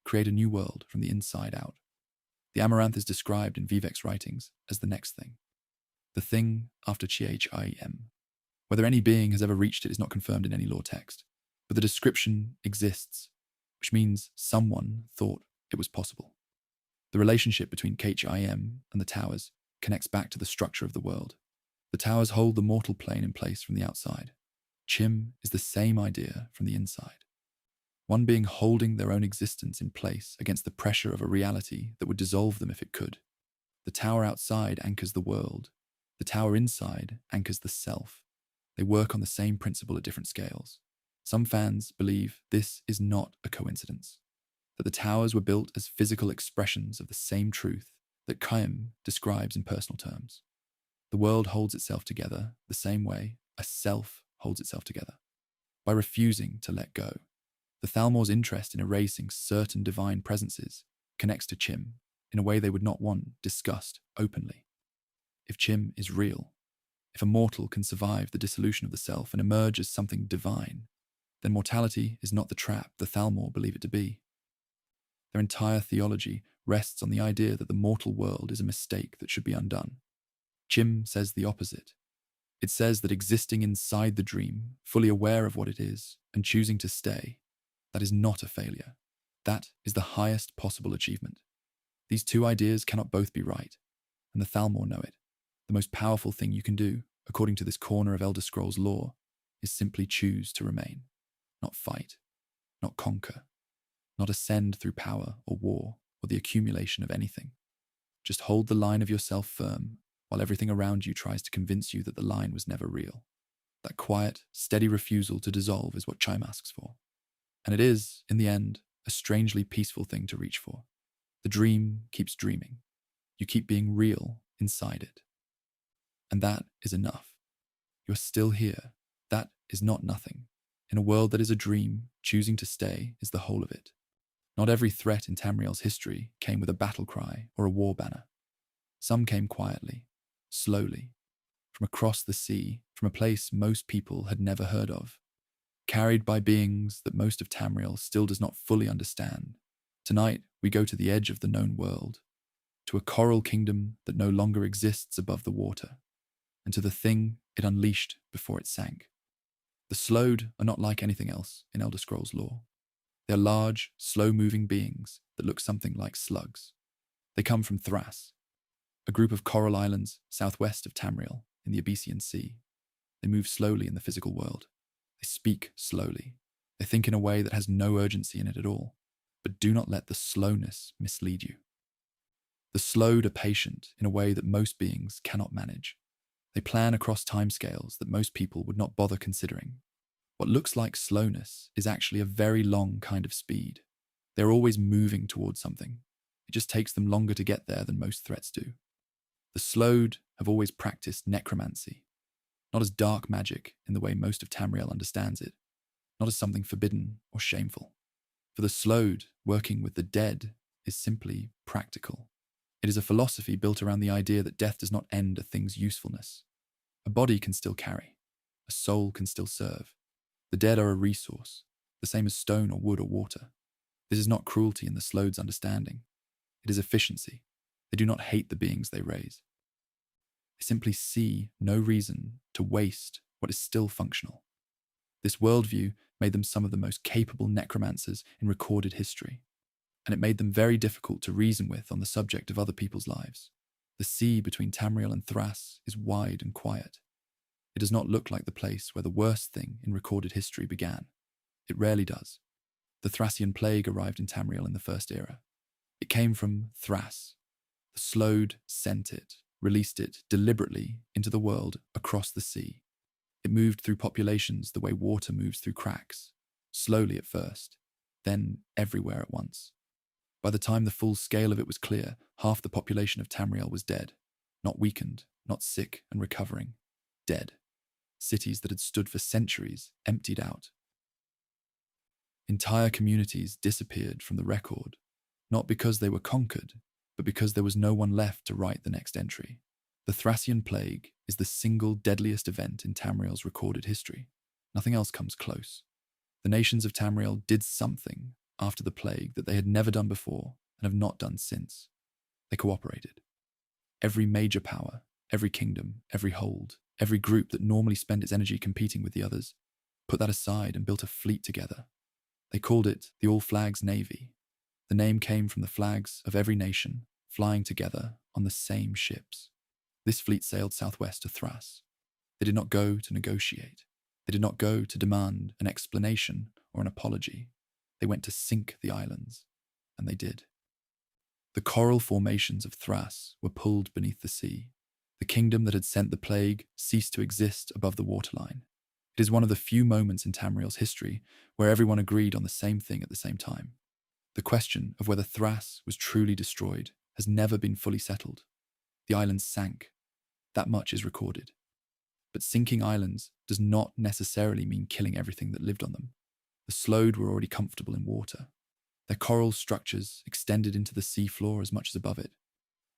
create a new world from the inside out. The Amaranth is described in Vivek's writings as the next thing, the thing after Chim. Whether any being has ever reached it is not confirmed in any lore text, but the description exists, which means someone thought it was possible. The relationship between Chim and the towers connects back to the structure of the world. The towers hold the mortal plane in place from the outside. Chim is the same idea from the inside. One being holding their own existence in place against the pressure of a reality that would dissolve them if it could. The tower outside anchors the world. The tower inside anchors the self. They work on the same principle at different scales. Some fans believe this is not a coincidence, that the towers were built as physical expressions of the same truth that Chim describes in personal terms. The world holds itself together the same way a self holds itself together, by refusing to let go. The Thalmor's interest in erasing certain divine presences connects to Chim in a way they would not want discussed openly. If Chim is real, If a mortal can survive the dissolution of the self and emerge as something divine, then mortality is not the trap the Thalmor believe it to be. Their entire theology rests on the idea that the mortal world is a mistake that should be undone. Chim says the opposite. It says that existing inside the dream, fully aware of what it is, and choosing to stay, that is not a failure. That is the highest possible achievement. These two ideas cannot both be right, and the Thalmor know it. The most powerful thing you can do, according to this corner of Elder Scrolls lore, is simply choose to remain. Not fight, not conquer, not ascend through power or war or the accumulation of anything. Just hold the line of yourself firm while everything around you tries to convince you that the line was never real. That quiet, steady refusal to dissolve is what Chime asks for. And it is, in the end, a strangely peaceful thing to reach for. The dream keeps dreaming. You keep being real inside it. And that is enough. You're still here. That is not nothing. In a world that is a dream, choosing to stay is the whole of it. Not every threat in Tamriel's history came with a battle cry or a war banner. Some came quietly, slowly, from across the sea, from a place most people had never heard of, carried by beings that most of Tamriel still does not fully understand. Tonight, we go to the edge of the known world, to a coral kingdom that no longer exists above the water, and to the thing it unleashed before it sank. The Slowed are not like anything else in Elder Scrolls lore. They are large, slow-moving beings that look something like slugs. They come from Thras, a group of coral islands southwest of Tamriel in the Abyssinian Sea. They move slowly in the physical world. They speak slowly. They think in a way that has no urgency in it at all. But do not let the slowness mislead you. The Slowed are patient in a way that most beings cannot manage. They plan across timescales that most people would not bother considering. What looks like slowness is actually a very long kind of speed. They're always moving towards something. It just takes them longer to get there than most threats do. The Slowed have always practiced necromancy, not as dark magic in the way most of Tamriel understands it, not as something forbidden or shameful. For the Slowed, working with the dead is simply practical. It is a philosophy built around the idea that death does not end a thing's usefulness. A body can still carry. A soul can still serve. The dead are a resource, the same as stone or wood or water. This is not cruelty in the Slowed's understanding. It is efficiency. They do not hate the beings they raise. They simply see no reason to waste what is still functional. This worldview made them some of the most capable necromancers in recorded history, and it made them very difficult to reason with on the subject of other people's lives. The sea between Tamriel and Thras is wide and quiet. It does not look like the place where the worst thing in recorded history began. It rarely does. The Thracian plague arrived in Tamriel in the First Era. It came from Thras. The Slowed sent it, released it deliberately into the world across the sea. It moved through populations the way water moves through cracks, slowly at first, then everywhere at once. By the time the full scale of it was clear, half the population of Tamriel was dead. Not weakened, not sick and recovering. Dead. Cities that had stood for centuries emptied out. Entire communities disappeared from the record, not because they were conquered, but because there was no one left to write the next entry. The Thracian plague is the single deadliest event in Tamriel's recorded history. Nothing else comes close. The nations of Tamriel did something after the plague that they had never done before and have not done since. They cooperated. Every major power, every kingdom, every hold, every group that normally spent its energy competing with the others, put that aside and built a fleet together. They called it the All Flags Navy. The name came from the flags of every nation flying together on the same ships. This fleet sailed southwest to Thras. They did not go to negotiate. They did not go to demand an explanation or an apology. They went to sink the islands, and they did. The coral formations of Thras were pulled beneath the sea. The kingdom that had sent the plague ceased to exist above the waterline. It is one of the few moments in Tamriel's history where everyone agreed on the same thing at the same time. The question of whether Thras was truly destroyed has never been fully settled. The islands sank. That much is recorded. But sinking islands does not necessarily mean killing everything that lived on them. The Slowed were already comfortable in water. Their coral structures extended into the sea floor as much as above it.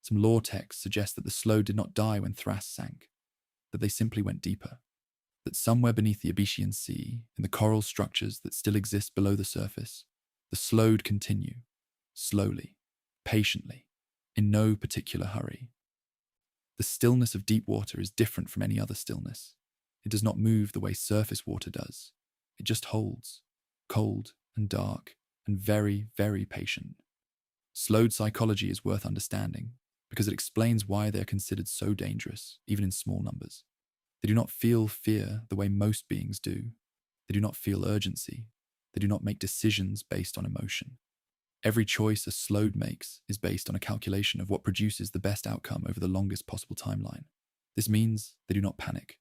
Some lore texts suggest that the Slowed did not die when Thras sank. that they simply went deeper. That somewhere beneath the Abyssinian Sea, in the coral structures that still exist below the surface, the slowed continue, slowly, patiently, in no particular hurry. The stillness of deep water is different from any other stillness. It does not move the way surface water does. It just holds, cold and dark and very, very patient. Slowed psychology is worth understanding because it explains why they are considered so dangerous, even in small numbers. They do not feel fear the way most beings do. They do not feel urgency. They do not make decisions based on emotion. Every choice a slowed makes is based on a calculation of what produces the best outcome over the longest possible timeline. This means they do not panic.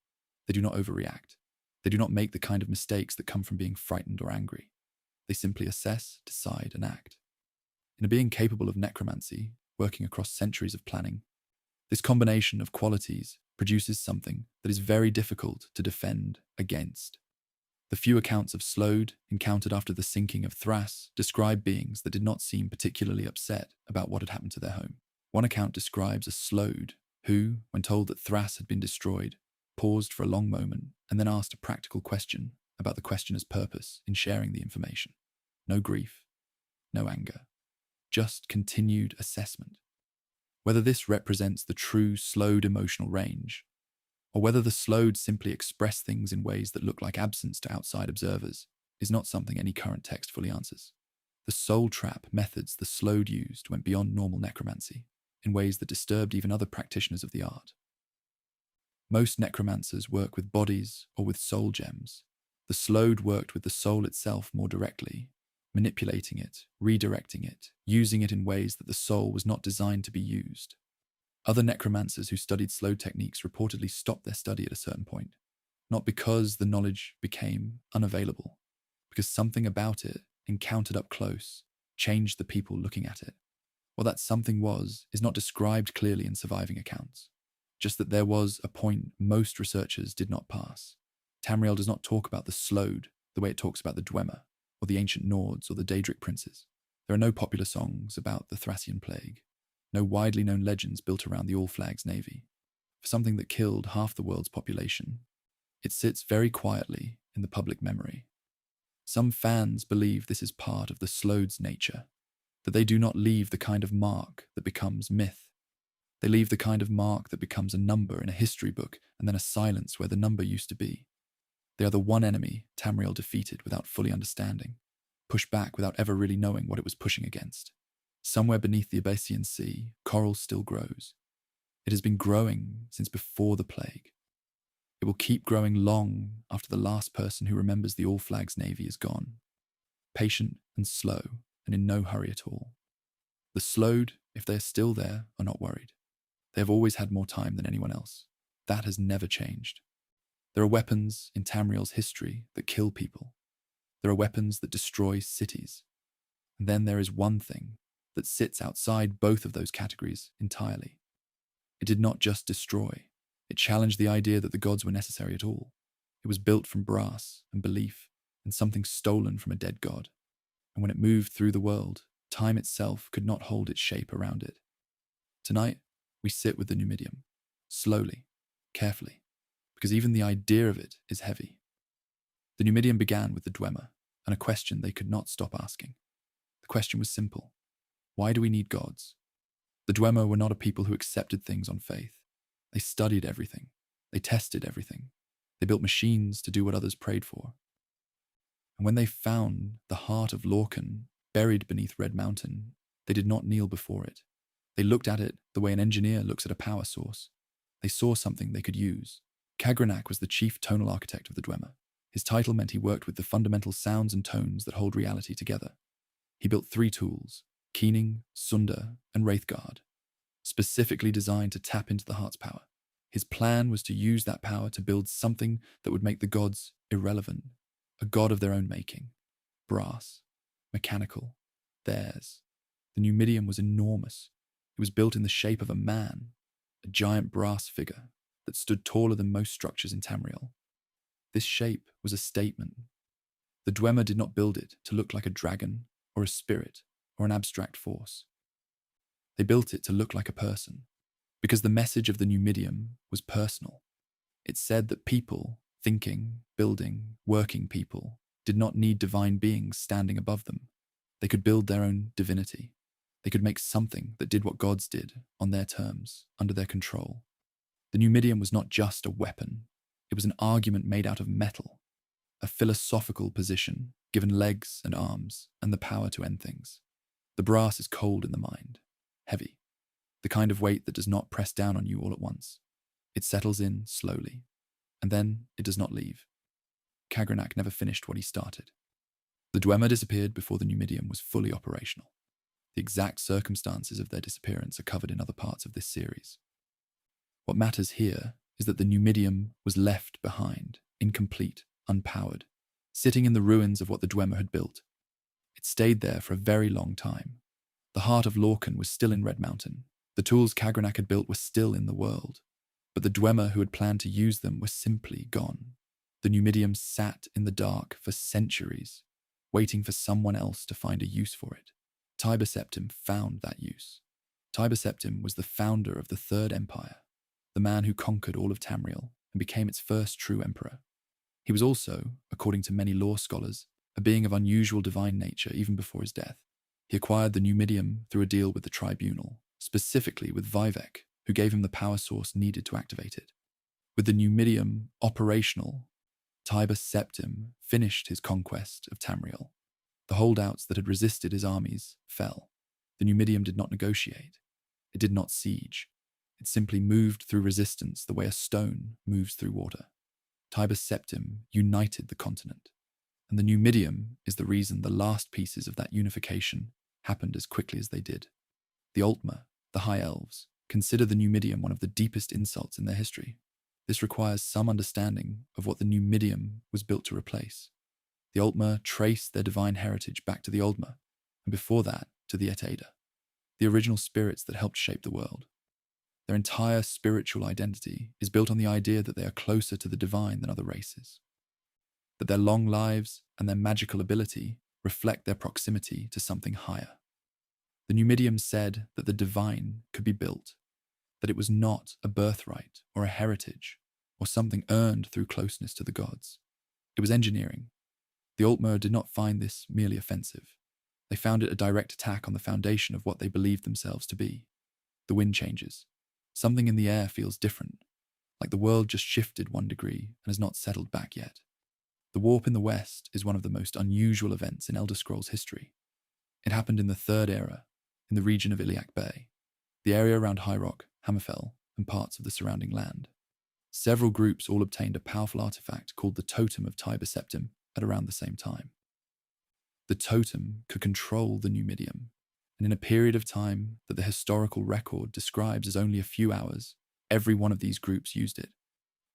They do not overreact. They do not make the kind of mistakes that come from being frightened or angry. They simply assess, decide, and act. In a being capable of necromancy, working across centuries of planning, this combination of qualities produces something that is very difficult to defend against. The few accounts of slowed encountered after the sinking of Thras describe beings that did not seem particularly upset about what had happened to their home. One account describes a slowed who, when told that Thras had been destroyed, paused for a long moment and then asked a practical question about the questioner's purpose in sharing the information. No grief, no anger, just continued assessment. Whether this represents the true slowed emotional range, or whether the slowed simply express things in ways that look like absence to outside observers, is not something any current text fully answers. The soul trap methods the slowed used went beyond normal necromancy, in ways that disturbed even other practitioners of the art. Most necromancers work with bodies or with soul gems. The slowed worked with the soul itself more directly, manipulating it, redirecting it, using it in ways that the soul was not designed to be used. Other necromancers who studied slow techniques reportedly stopped their study at a certain point, not because the knowledge became unavailable, because something about it, encountered up close, changed the people looking at it. What that something was is not described clearly in surviving accounts, just that there was a point most researchers did not pass. Tamriel does not talk about the slowed the way it talks about the Dwemer, or the ancient Nords, or the Daedric princes. There are no popular songs about the Thracian plague, no widely known legends built around the All Flags navy. For something that killed half the world's population, it sits very quietly in the public memory. Some fans believe this is part of the slowed's nature, that they do not leave the kind of mark that becomes myth. They leave the kind of mark that becomes a number in a history book and then a silence where the number used to be. They are the one enemy Tamriel defeated without fully understanding, pushed back without ever really knowing what it was pushing against. Somewhere beneath the Abyssinian Sea, coral still grows. It has been growing since before the plague. It will keep growing long after the last person who remembers the All Flags Navy is gone. Patient and slow, and in no hurry at all. The slowed, if they are still there, are not worried. They have always had more time than anyone else. That has never changed. There are weapons in Tamriel's history that kill people. There are weapons that destroy cities. And then there is one thing that sits outside both of those categories entirely. It did not just destroy. It challenged the idea that the gods were necessary at all. It was built from brass and belief and something stolen from a dead god. And when it moved through the world, time itself could not hold its shape around it. Tonight, we sit with the Numidium, slowly, carefully, because even the idea of it is heavy. The Numidium began with the Dwemer, and a question they could not stop asking. The question was simple. Why do we need gods? The Dwemer were not a people who accepted things on faith. They studied everything. They tested everything. They built machines to do what others prayed for. And when they found the heart of Lorcan buried beneath Red Mountain, they did not kneel before it. They looked at it the way an engineer looks at a power source. They saw something they could use. Kagranak was the chief tonal architect of the Dwemer. His title meant he worked with the fundamental sounds and tones that hold reality together. He built 3 tools, Keening, Sunda, and Wraithguard, specifically designed to tap into the heart's power. His plan was to use that power to build something that would make the gods irrelevant, a god of their own making, brass, mechanical, theirs. The Numidium was enormous. It was built in the shape of a man, a giant brass figure that stood taller than most structures in Tamriel. This shape was a statement. The Dwemer did not build it to look like a dragon or a spirit or an abstract force. They built it to look like a person, because the message of the Numidium was personal. It said that people, thinking, building, working people, did not need divine beings standing above them. They could build their own divinity. They could make something that did what gods did, on their terms, under their control. The Numidium was not just a weapon. It was an argument made out of metal, a philosophical position given legs and arms and the power to end things. The brass is cold in the mind, heavy, the kind of weight that does not press down on you all at once. It settles in slowly, and then it does not leave. Kagranak never finished what he started. The Dwemer disappeared before the Numidium was fully operational. The exact circumstances of their disappearance are covered in other parts of this series. What matters here is that the Numidium was left behind, incomplete, unpowered, sitting in the ruins of what the Dwemer had built. It stayed there for a very long time. The heart of Lorcan was still in Red Mountain. The tools Kagranak had built were still in the world, but the Dwemer who had planned to use them were simply gone. The Numidium sat in the dark for centuries, waiting for someone else to find a use for it. Tiber Septim found that use. Tiber Septim was the founder of the Third Empire, the man who conquered all of Tamriel and became its first true emperor. He was also, according to many law scholars, a being of unusual divine nature even before his death. He acquired the Numidium through a deal with the Tribunal, specifically with Vivek, who gave him the power source needed to activate it. With the Numidium operational, Tiber Septim finished his conquest of Tamriel. The holdouts that had resisted his armies fell. The Numidium did not negotiate. It did not siege. It simply moved through resistance the way a stone moves through water. Tiber Septim united the continent, and the Numidium is the reason the last pieces of that unification happened as quickly as they did. The Altmer, the High Elves, consider the Numidium one of the deepest insults in their history. This requires some understanding of what the Numidium was built to replace. The Altmer traced their divine heritage back to the Oldmer, and before that to the Et'Ada, the original spirits that helped shape the world. Their entire spiritual identity is built on the idea that they are closer to the divine than other races, that their long lives and their magical ability reflect their proximity to something higher. The Numidium said that the divine could be built, that it was not a birthright or a heritage or something earned through closeness to the gods. It was engineering. The Altmer did not find this merely offensive. They found it a direct attack on the foundation of what they believed themselves to be. The wind changes. Something in the air feels different, like the world just shifted 1 degree and has not settled back yet. The warp in the west is one of the most unusual events in Elder Scrolls history. It happened in the Third Era, in the region of Iliac Bay, the area around High Rock, Hammerfell, and parts of the surrounding land. Several groups all obtained a powerful artifact called the Totem of Tiber Septim at around the same time. The totem could control the Numidium, and in a period of time that the historical record describes as only a few hours, every one of these groups used it.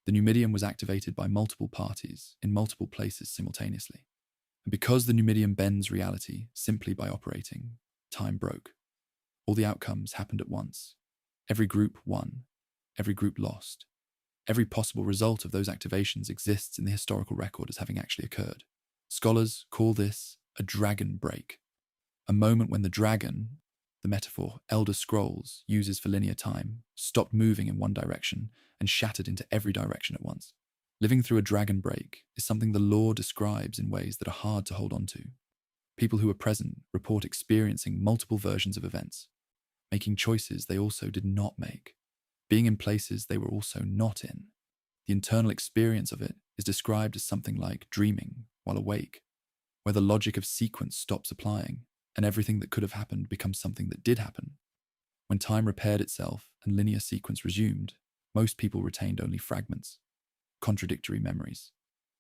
The Numidium was activated by multiple parties in multiple places simultaneously. And because the Numidium bends reality simply by operating, time broke. All the outcomes happened at once. Every group won. Every group lost. Every possible result of those activations exists in the historical record as having actually occurred. Scholars call this a dragon break, a moment when the dragon, the metaphor Elder Scrolls uses for linear time, stopped moving in one direction and shattered into every direction at once. Living through a dragon break is something the lore describes in ways that are hard to hold on to. People who are present report experiencing multiple versions of events, making choices they also did not make, being in places they were also not in. The internal experience of it is described as something like dreaming while awake, where the logic of sequence stops applying and everything that could have happened becomes something that did happen. When time repaired itself and linear sequence resumed, most people retained only fragments, contradictory memories,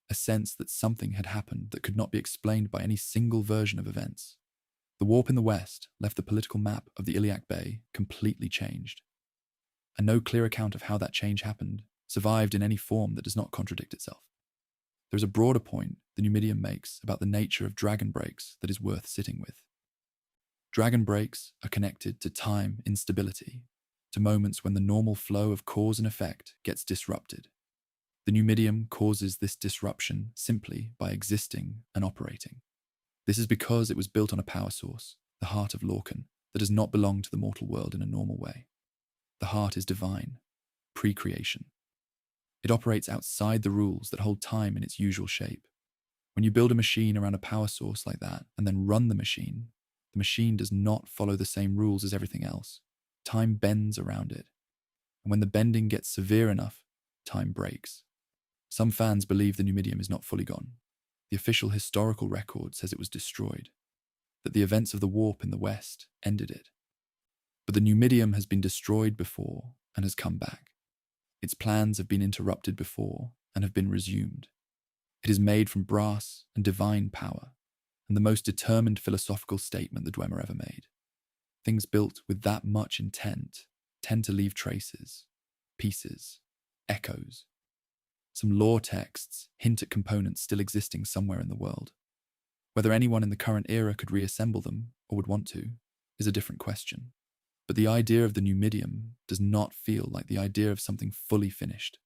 a sense that something had happened that could not be explained by any single version of events. The warp in the west left the political map of the Iliac Bay completely changed, and no clear account of how that change happened survived in any form that does not contradict itself. There is a broader point the Numidium makes about the nature of dragon breaks that is worth sitting with. Dragon breaks are connected to time instability, to moments when the normal flow of cause and effect gets disrupted. The Numidium causes this disruption simply by existing and operating. This is because it was built on a power source, the heart of Lorcan, that does not belong to the mortal world in a normal way. The heart is divine, pre-creation. It operates outside the rules that hold time in its usual shape. When you build a machine around a power source like that and then run the machine does not follow the same rules as everything else. Time bends around it. And when the bending gets severe enough, time breaks. Some fans believe the Numidium is not fully gone. The official historical record says it was destroyed, that the events of the warp in the West ended it. But the Numidium has been destroyed before and has come back. Its plans have been interrupted before and have been resumed. It is made from brass and divine power, and the most determined philosophical statement the Dwemer ever made. Things built with that much intent tend to leave traces, pieces, echoes. Some lore texts hint at components still existing somewhere in the world. Whether anyone in the current era could reassemble them, or would want to, is a different question. But the idea of the Numidium does not feel like the idea of something fully finished.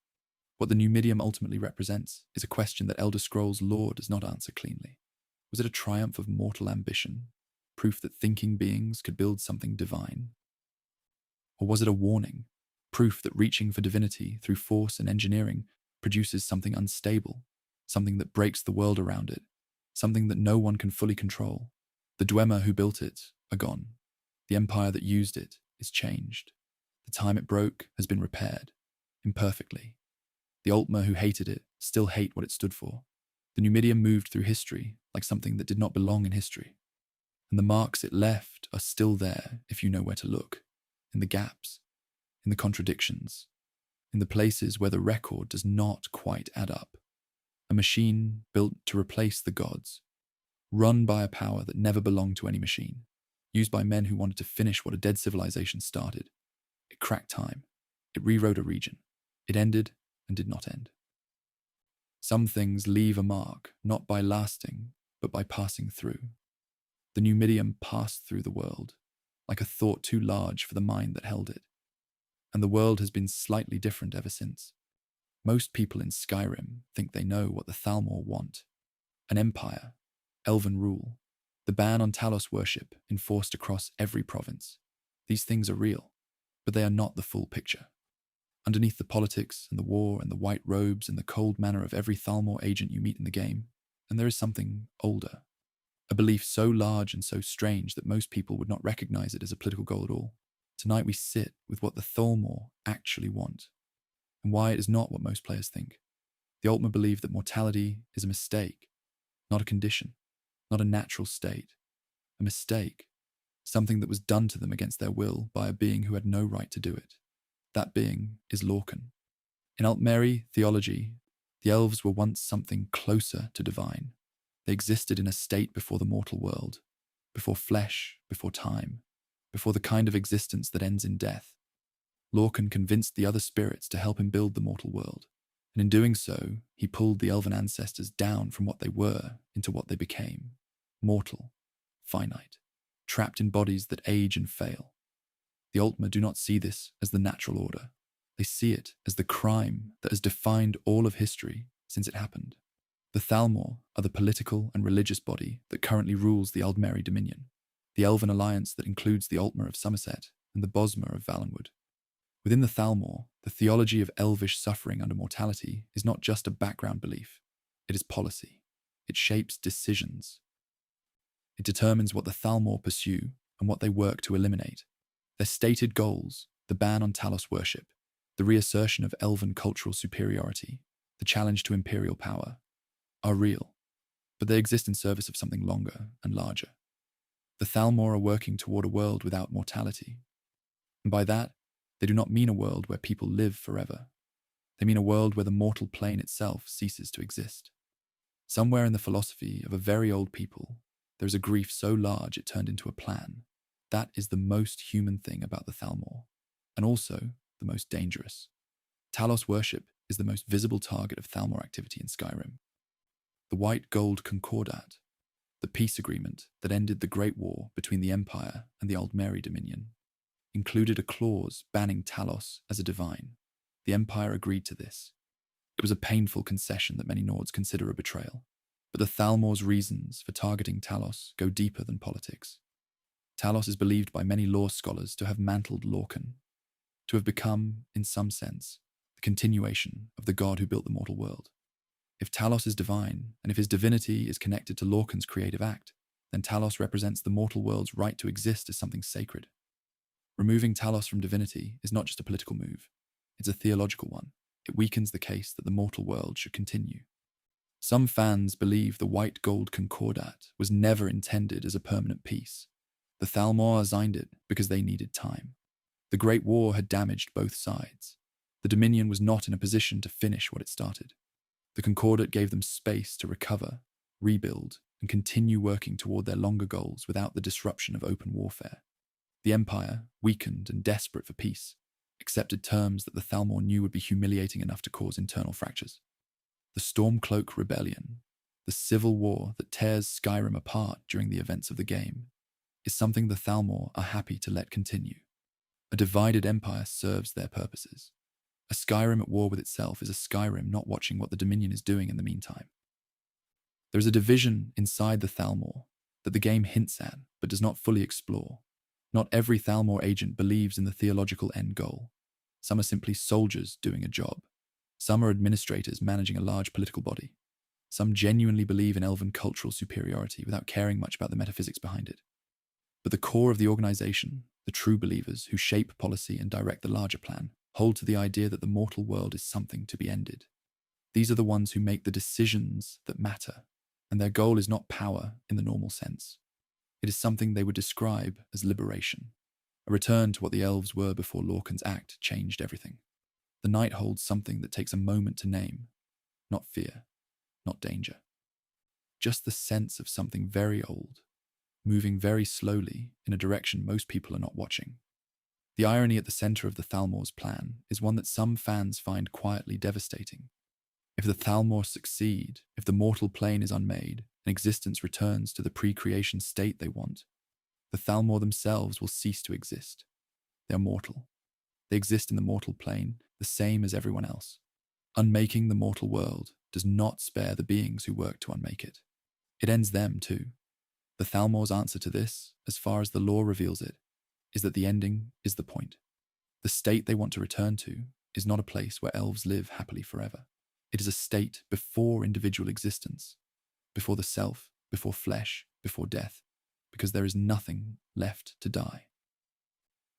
What the Numidium ultimately represents is a question that Elder Scrolls lore does not answer cleanly. Was it a triumph of mortal ambition, proof that thinking beings could build something divine? Or was it a warning, proof that reaching for divinity through force and engineering produces something unstable, something that breaks the world around it, something that no one can fully control? The Dwemer who built it are gone. The empire that used it is changed. The time it broke has been repaired, imperfectly. The Altmer who hated it still hate what it stood for. The Numidium moved through history like something that did not belong in history. And the marks it left are still there if you know where to look, in the gaps, in the contradictions, in the places where the record does not quite add up. A machine built to replace the gods, run by a power that never belonged to any machine, used by men who wanted to finish what a dead civilization started. It cracked time. It rewrote a region. It ended and did not end. Some things leave a mark, not by lasting, but by passing through. The Numidium passed through the world, like a thought too large for the mind that held it. And the world has been slightly different ever since. Most people in Skyrim think they know what the Thalmor want. An empire, elven rule, the ban on Talos worship enforced across every province. These things are real, but they are not the full picture. Underneath the politics and the war and the white robes and the cold manner of every Thalmor agent you meet in the game, and there is something older. A belief so large and so strange that most people would not recognize it as a political goal at all. Tonight we sit with what the Thalmor actually want, and why it is not what most players think. The Altmer believe that mortality is a mistake, not a condition, not a natural state. A mistake, something that was done to them against their will by a being who had no right to do it. That being is Lorcan. In Altmeri theology, the elves were once something closer to divine. They existed in a state before the mortal world, before flesh, before time, before the kind of existence that ends in death. Lorcan convinced the other spirits to help him build the mortal world, and in doing so, he pulled the elven ancestors down from what they were into what they became: mortal, finite, trapped in bodies that age and fail. The Altmer do not see this as the natural order. They see it as the crime that has defined all of history since it happened. The Thalmor are the political and religious body that currently rules the Aldmeri Dominion, the elven alliance that includes the Altmer of Somerset and the Bosmer of Valenwood. Within the Thalmor, the theology of elvish suffering under mortality is not just a background belief. It is policy. It shapes decisions. It determines what the Thalmor pursue and what they work to eliminate. Their stated goals, the ban on Talos worship, the reassertion of elven cultural superiority, the challenge to imperial power, are real, but they exist in service of something longer and larger. The Thalmor are working toward a world without mortality. And by that, they do not mean a world where people live forever. They mean a world where the mortal plane itself ceases to exist. Somewhere in the philosophy of a very old people, there is a grief so large it turned into a plan. That is the most human thing about the Thalmor, and also the most dangerous. Talos worship is the most visible target of Thalmor activity in Skyrim. The White Gold Concordat, the peace agreement that ended the Great War between the Empire and the Aldmeri Dominion, included a clause banning Talos as a divine. The Empire agreed to this. It was a painful concession that many Nords consider a betrayal, but the Thalmor's reasons for targeting Talos go deeper than politics. Talos is believed by many lore scholars to have mantled Lorcan, to have become, in some sense, the continuation of the god who built the mortal world. If Talos is divine, and if his divinity is connected to Lorcan's creative act, then Talos represents the mortal world's right to exist as something sacred. Removing Talos from divinity is not just a political move, it's a theological one. It weakens the case that the mortal world should continue. Some fans believe the White Gold Concordat was never intended as a permanent peace. The Thalmor assigned it because they needed time. The Great War had damaged both sides. The Dominion was not in a position to finish what it started. The Concordat gave them space to recover, rebuild, and continue working toward their longer goals without the disruption of open warfare. The Empire, weakened and desperate for peace, accepted terms that the Thalmor knew would be humiliating enough to cause internal fractures. The Stormcloak Rebellion, the civil war that tears Skyrim apart during the events of the game, is something the Thalmor are happy to let continue. A divided empire serves their purposes. A Skyrim at war with itself is a Skyrim not watching what the Dominion is doing in the meantime. There is a division inside the Thalmor that the game hints at but does not fully explore. Not every Thalmor agent believes in the theological end goal. Some are simply soldiers doing a job. Some are administrators managing a large political body. Some genuinely believe in elven cultural superiority without caring much about the metaphysics behind it. But the core of the organization, the true believers who shape policy and direct the larger plan, hold to the idea that the mortal world is something to be ended. These are the ones who make the decisions that matter, and their goal is not power in the normal sense. It is something they would describe as liberation, a return to what the elves were before Lorcan's act changed everything. The night holds something that takes a moment to name, not fear, not danger. Just the sense of something very old, moving very slowly in a direction most people are not watching. The irony at the center of the Thalmor's plan is one that some fans find quietly devastating. If the Thalmor succeed, if the mortal plane is unmade, and existence returns to the pre-creation state they want, the Thalmor themselves will cease to exist. They are mortal. They exist in the mortal plane, the same as everyone else. Unmaking the mortal world does not spare the beings who work to unmake it. It ends them too. The Thalmor's answer to this, as far as the lore reveals it, is that the ending is the point. The state they want to return to is not a place where elves live happily forever. It is a state before individual existence, before the self, before flesh, before death, because there is nothing left to die.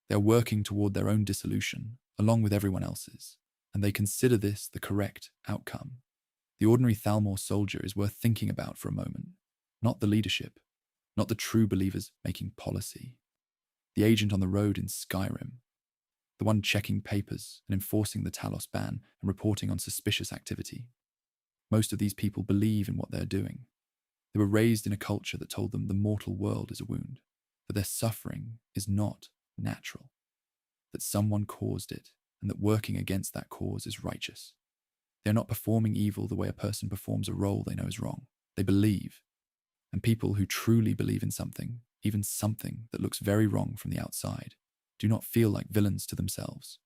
They are working toward their own dissolution, along with everyone else's, and they consider this the correct outcome. The ordinary Thalmor soldier is worth thinking about for a moment, not the leadership, not the true believers making policy. The agent on the road in Skyrim, the one checking papers and enforcing the Talos ban and reporting on suspicious activity. Most of these people believe in what they're doing. They were raised in a culture that told them the mortal world is a wound, that their suffering is not natural, that someone caused it, and that working against that cause is righteous. They are not performing evil the way a person performs a role they know is wrong. They believe. And people who truly believe in something, even something that looks very wrong from the outside, do not feel like villains to themselves.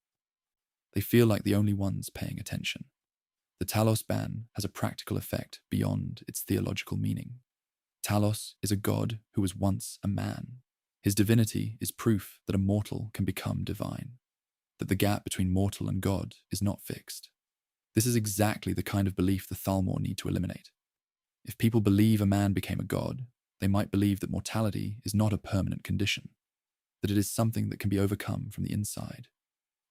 They feel like the only ones paying attention. The Talos ban has a practical effect beyond its theological meaning. Talos is a god who was once a man. His divinity is proof that a mortal can become divine, that the gap between mortal and god is not fixed. This is exactly the kind of belief the Thalmor need to eliminate. If people believe a man became a god, they might believe that mortality is not a permanent condition, that it is something that can be overcome from the inside,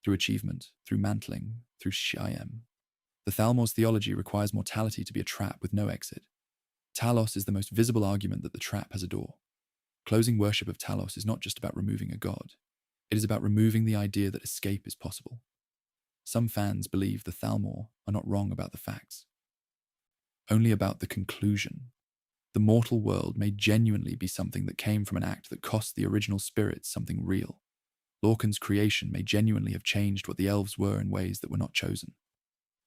through achievement, through mantling, through Shyam. The Thalmor's theology requires mortality to be a trap with no exit. Talos is the most visible argument that the trap has a door. Closing worship of Talos is not just about removing a god. It is about removing the idea that escape is possible. Some fans believe the Thalmor are not wrong about the facts, only about the conclusion. The mortal world may genuinely be something that came from an act that cost the original spirits something real. Lorcan's creation may genuinely have changed what the elves were in ways that were not chosen.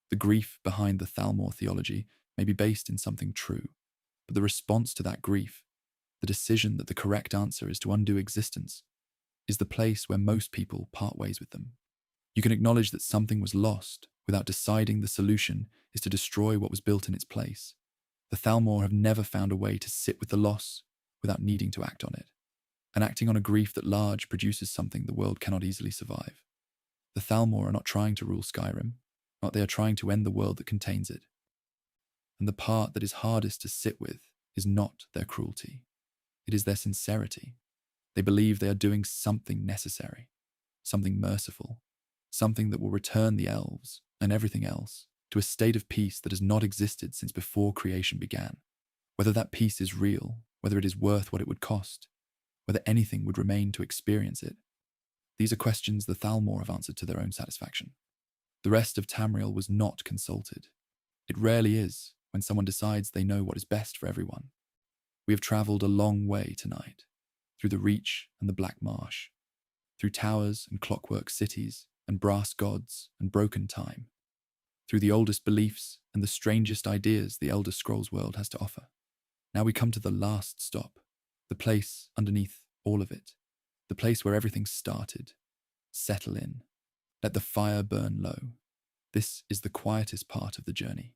The grief behind the Thalmor theology may be based in something true, but the response to that grief, the decision that the correct answer is to undo existence, is the place where most people part ways with them. You can acknowledge that something was lost without deciding the solution is to destroy what was built in its place. The Thalmor have never found a way to sit with the loss without needing to act on it, and acting on a grief that large produces something the world cannot easily survive. The Thalmor are not trying to rule Skyrim. not they are trying to end the world that contains it. And the part that is hardest to sit with is not their cruelty. It is their sincerity. They believe they are doing something necessary, something merciful, something that will return the elves and everything else to a state of peace that has not existed since before creation began. Whether that peace is real, whether it is worth what it would cost, whether anything would remain to experience it. These are questions the Thalmor have answered to their own satisfaction. The rest of Tamriel was not consulted. It rarely is when someone decides they know what is best for everyone. We have travelled a long way tonight, through the Reach and the Black Marsh, through towers and clockwork cities and brass gods and broken time, through the oldest beliefs and the strangest ideas the Elder Scrolls world has to offer. Now we come to the last stop, the place underneath all of it, the place where everything started. Settle in. Let the fire burn low. This is the quietest part of the journey.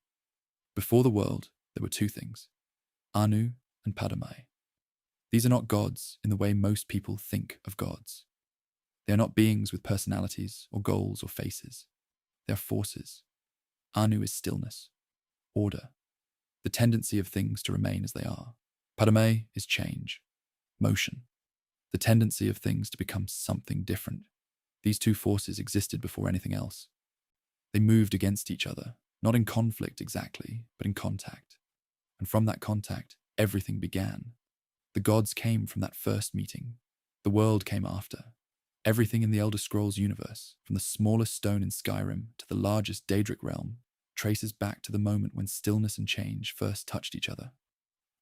Before the world, there were two things, Anu and Padamai. These are not gods in the way most people think of gods. They are not beings with personalities or goals or faces. They are forces. Anu is stillness, order, the tendency of things to remain as they are. Padamai is change, motion, the tendency of things to become something different. These two forces existed before anything else. They moved against each other, not in conflict exactly, but in contact. And from that contact, everything began. The gods came from that first meeting. The world came after. Everything in the Elder Scrolls universe, from the smallest stone in Skyrim to the largest Daedric realm, traces back to the moment when stillness and change first touched each other.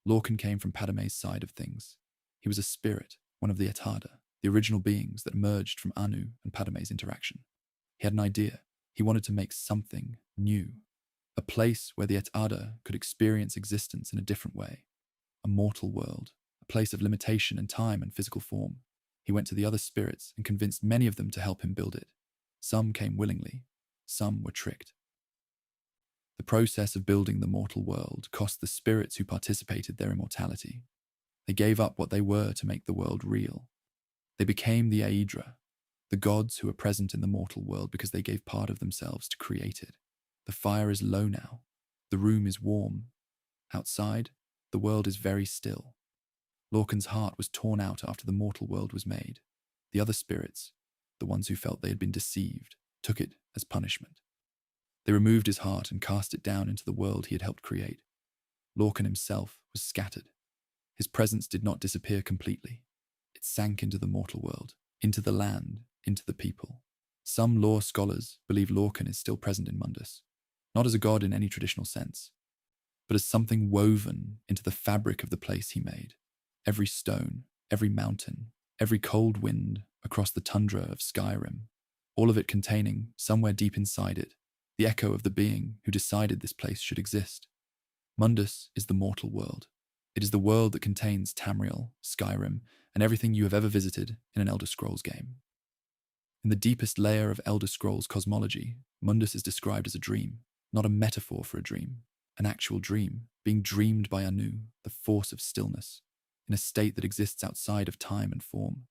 Lorcan came from Padamai's side of things. He was a spirit, one of the Etada, the original beings that emerged from Anu and Padamai's interaction. He had an idea. He wanted to make something new, a place where the Etada could experience existence in a different way, a mortal world, a place of limitation in time and physical form. He went to the other spirits and convinced many of them to help him build it. Some came willingly, some were tricked. The process of building the mortal world cost the spirits who participated their immortality. They gave up what they were to make the world real. They became the Aedra, the gods who were present in the mortal world because they gave part of themselves to create it. The fire is low now. The room is warm. Outside, the world is very still. Lorcan's heart was torn out after the mortal world was made. The other spirits, the ones who felt they had been deceived, took it as punishment. They removed his heart and cast it down into the world he had helped create. Lorcan himself was scattered. His presence did not disappear completely. It sank into the mortal world, into the land, into the people. Some lore scholars believe Lorcan is still present in Mundus, not as a god in any traditional sense, but as something woven into the fabric of the place he made. Every stone, every mountain, every cold wind across the tundra of Skyrim, all of it containing, somewhere deep inside it, the echo of the being who decided this place should exist. Mundus is the mortal world. It is the world that contains Tamriel, Skyrim, and everything you have ever visited in an Elder Scrolls game. In the deepest layer of Elder Scrolls cosmology, Mundus is described as a dream, not a metaphor for a dream, an actual dream, being dreamed by Anu, the force of stillness, in a state that exists outside of time and form.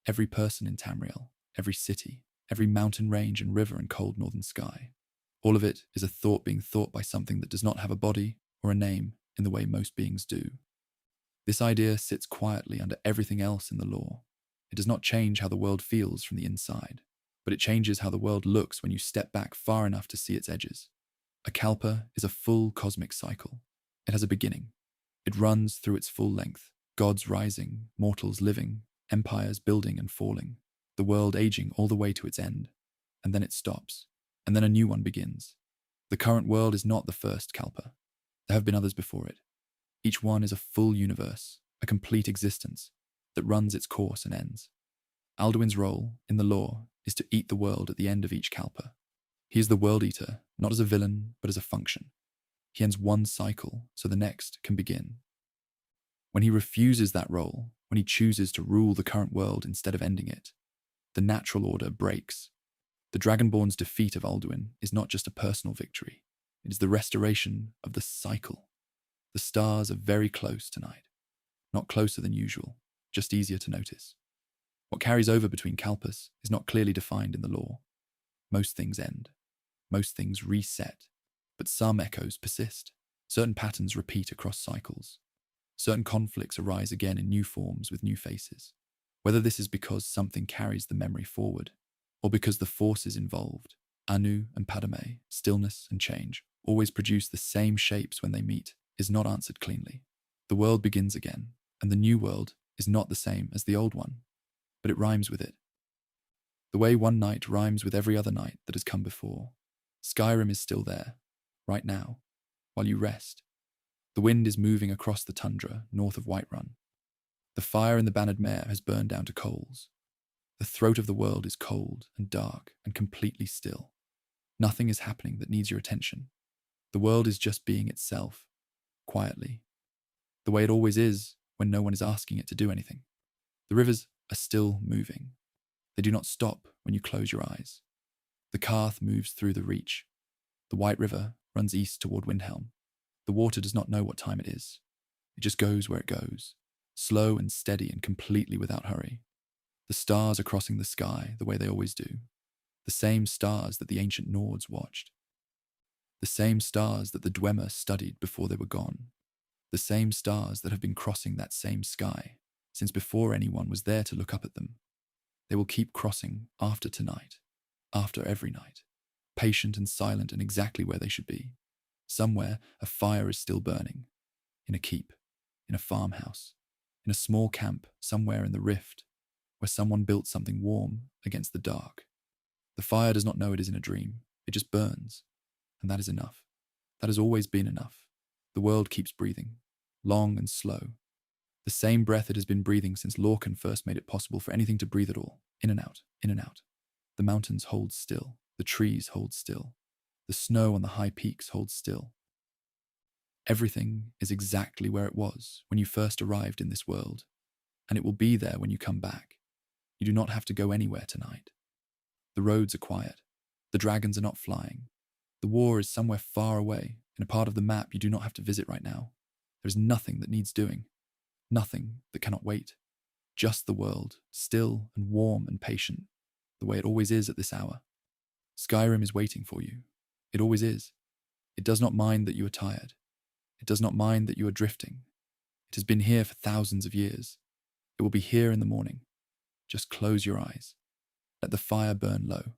Every person in Tamriel, every city, every mountain range and river and cold northern sky, all of it is a thought being thought by something that does not have a body or a name in the way most beings do. This idea sits quietly under everything else in the lore. It does not change how the world feels from the inside, but it changes how the world looks when you step back far enough to see its edges. A kalpa is a full cosmic cycle. It has a beginning. It runs through its full length, gods rising, mortals living, empires building and falling, the world aging all the way to its end, and then it stops, and then a new one begins. The current world is not the first kalpa. There have been others before it. Each one is a full universe, a complete existence, that runs its course and ends. Alduin's role, in the lore, is to eat the world at the end of each kalpa. He is the world eater, not as a villain, but as a function. He ends one cycle, so the next can begin. When he refuses that role, when he chooses to rule the current world instead of ending it, the natural order breaks. The Dragonborn's defeat of Alduin is not just a personal victory. It is the restoration of the cycle. The stars are very close tonight. Not closer than usual, just easier to notice. What carries over between kalpas is not clearly defined in the lore. Most things end. most things reset, but some echoes persist. Certain patterns repeat across cycles. Certain conflicts arise again in new forms with new faces. Whether this is because something carries the memory forward, or because the forces involved, Anu and Padme, stillness and change, always produce the same shapes when they meet, is not answered cleanly. The world begins again, and the new world is not the same as the old one, but it rhymes with it. The way one night rhymes with every other night that has come before. Skyrim is still there, right now, while you rest. The wind is moving across the tundra north of Whiterun. The fire in the Bannered Mare has burned down to coals. The throat of the world is cold and dark and completely still. Nothing is happening that needs your attention. The world is just being itself, quietly, the way it always is when no one is asking it to do anything. The rivers are still moving. They do not stop when you close your eyes. The Karth moves through the Reach. The White River runs east toward Windhelm. The water does not know what time it is. It just goes where it goes, slow and steady and completely without hurry. The stars are crossing the sky the way they always do. The same stars that the ancient Nords watched. The same stars that the Dwemer studied before they were gone. The same stars that have been crossing that same sky since before anyone was there to look up at them. They will keep crossing after tonight, after every night, patient and silent and exactly where they should be. Somewhere a fire is still burning, in a keep, in a farmhouse, in a small camp somewhere in the rift, where someone built something warm against the dark. The fire does not know it is in a dream, it just burns, and that is enough. That has always been enough. The world keeps breathing, long and slow. The same breath it has been breathing since Lorcan first made it possible for anything to breathe at all, in and out, in and out. The mountains hold still, the trees hold still, the snow on the high peaks holds still. Everything is exactly where it was when you first arrived in this world, and it will be there when you come back. You do not have to go anywhere tonight. The roads are quiet. The dragons are not flying. The war is somewhere far away, in a part of the map you do not have to visit right now. There is nothing that needs doing, nothing that cannot wait. Just the world, still and warm and patient, the way it always is at this hour. Skyrim is waiting for you. It always is. It does not mind that you are tired. It does not mind that you are drifting. It has been here for thousands of years. It will be here in the morning. Just close your eyes. Let the fire burn low.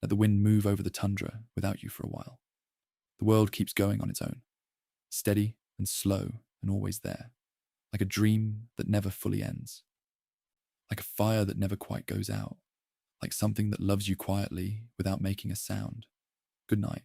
Let the wind move over the tundra without you for a while. The world keeps going on its own, steady and slow and always there, like a dream that never fully ends, like a fire that never quite goes out, like something that loves you quietly without making a sound. Good night.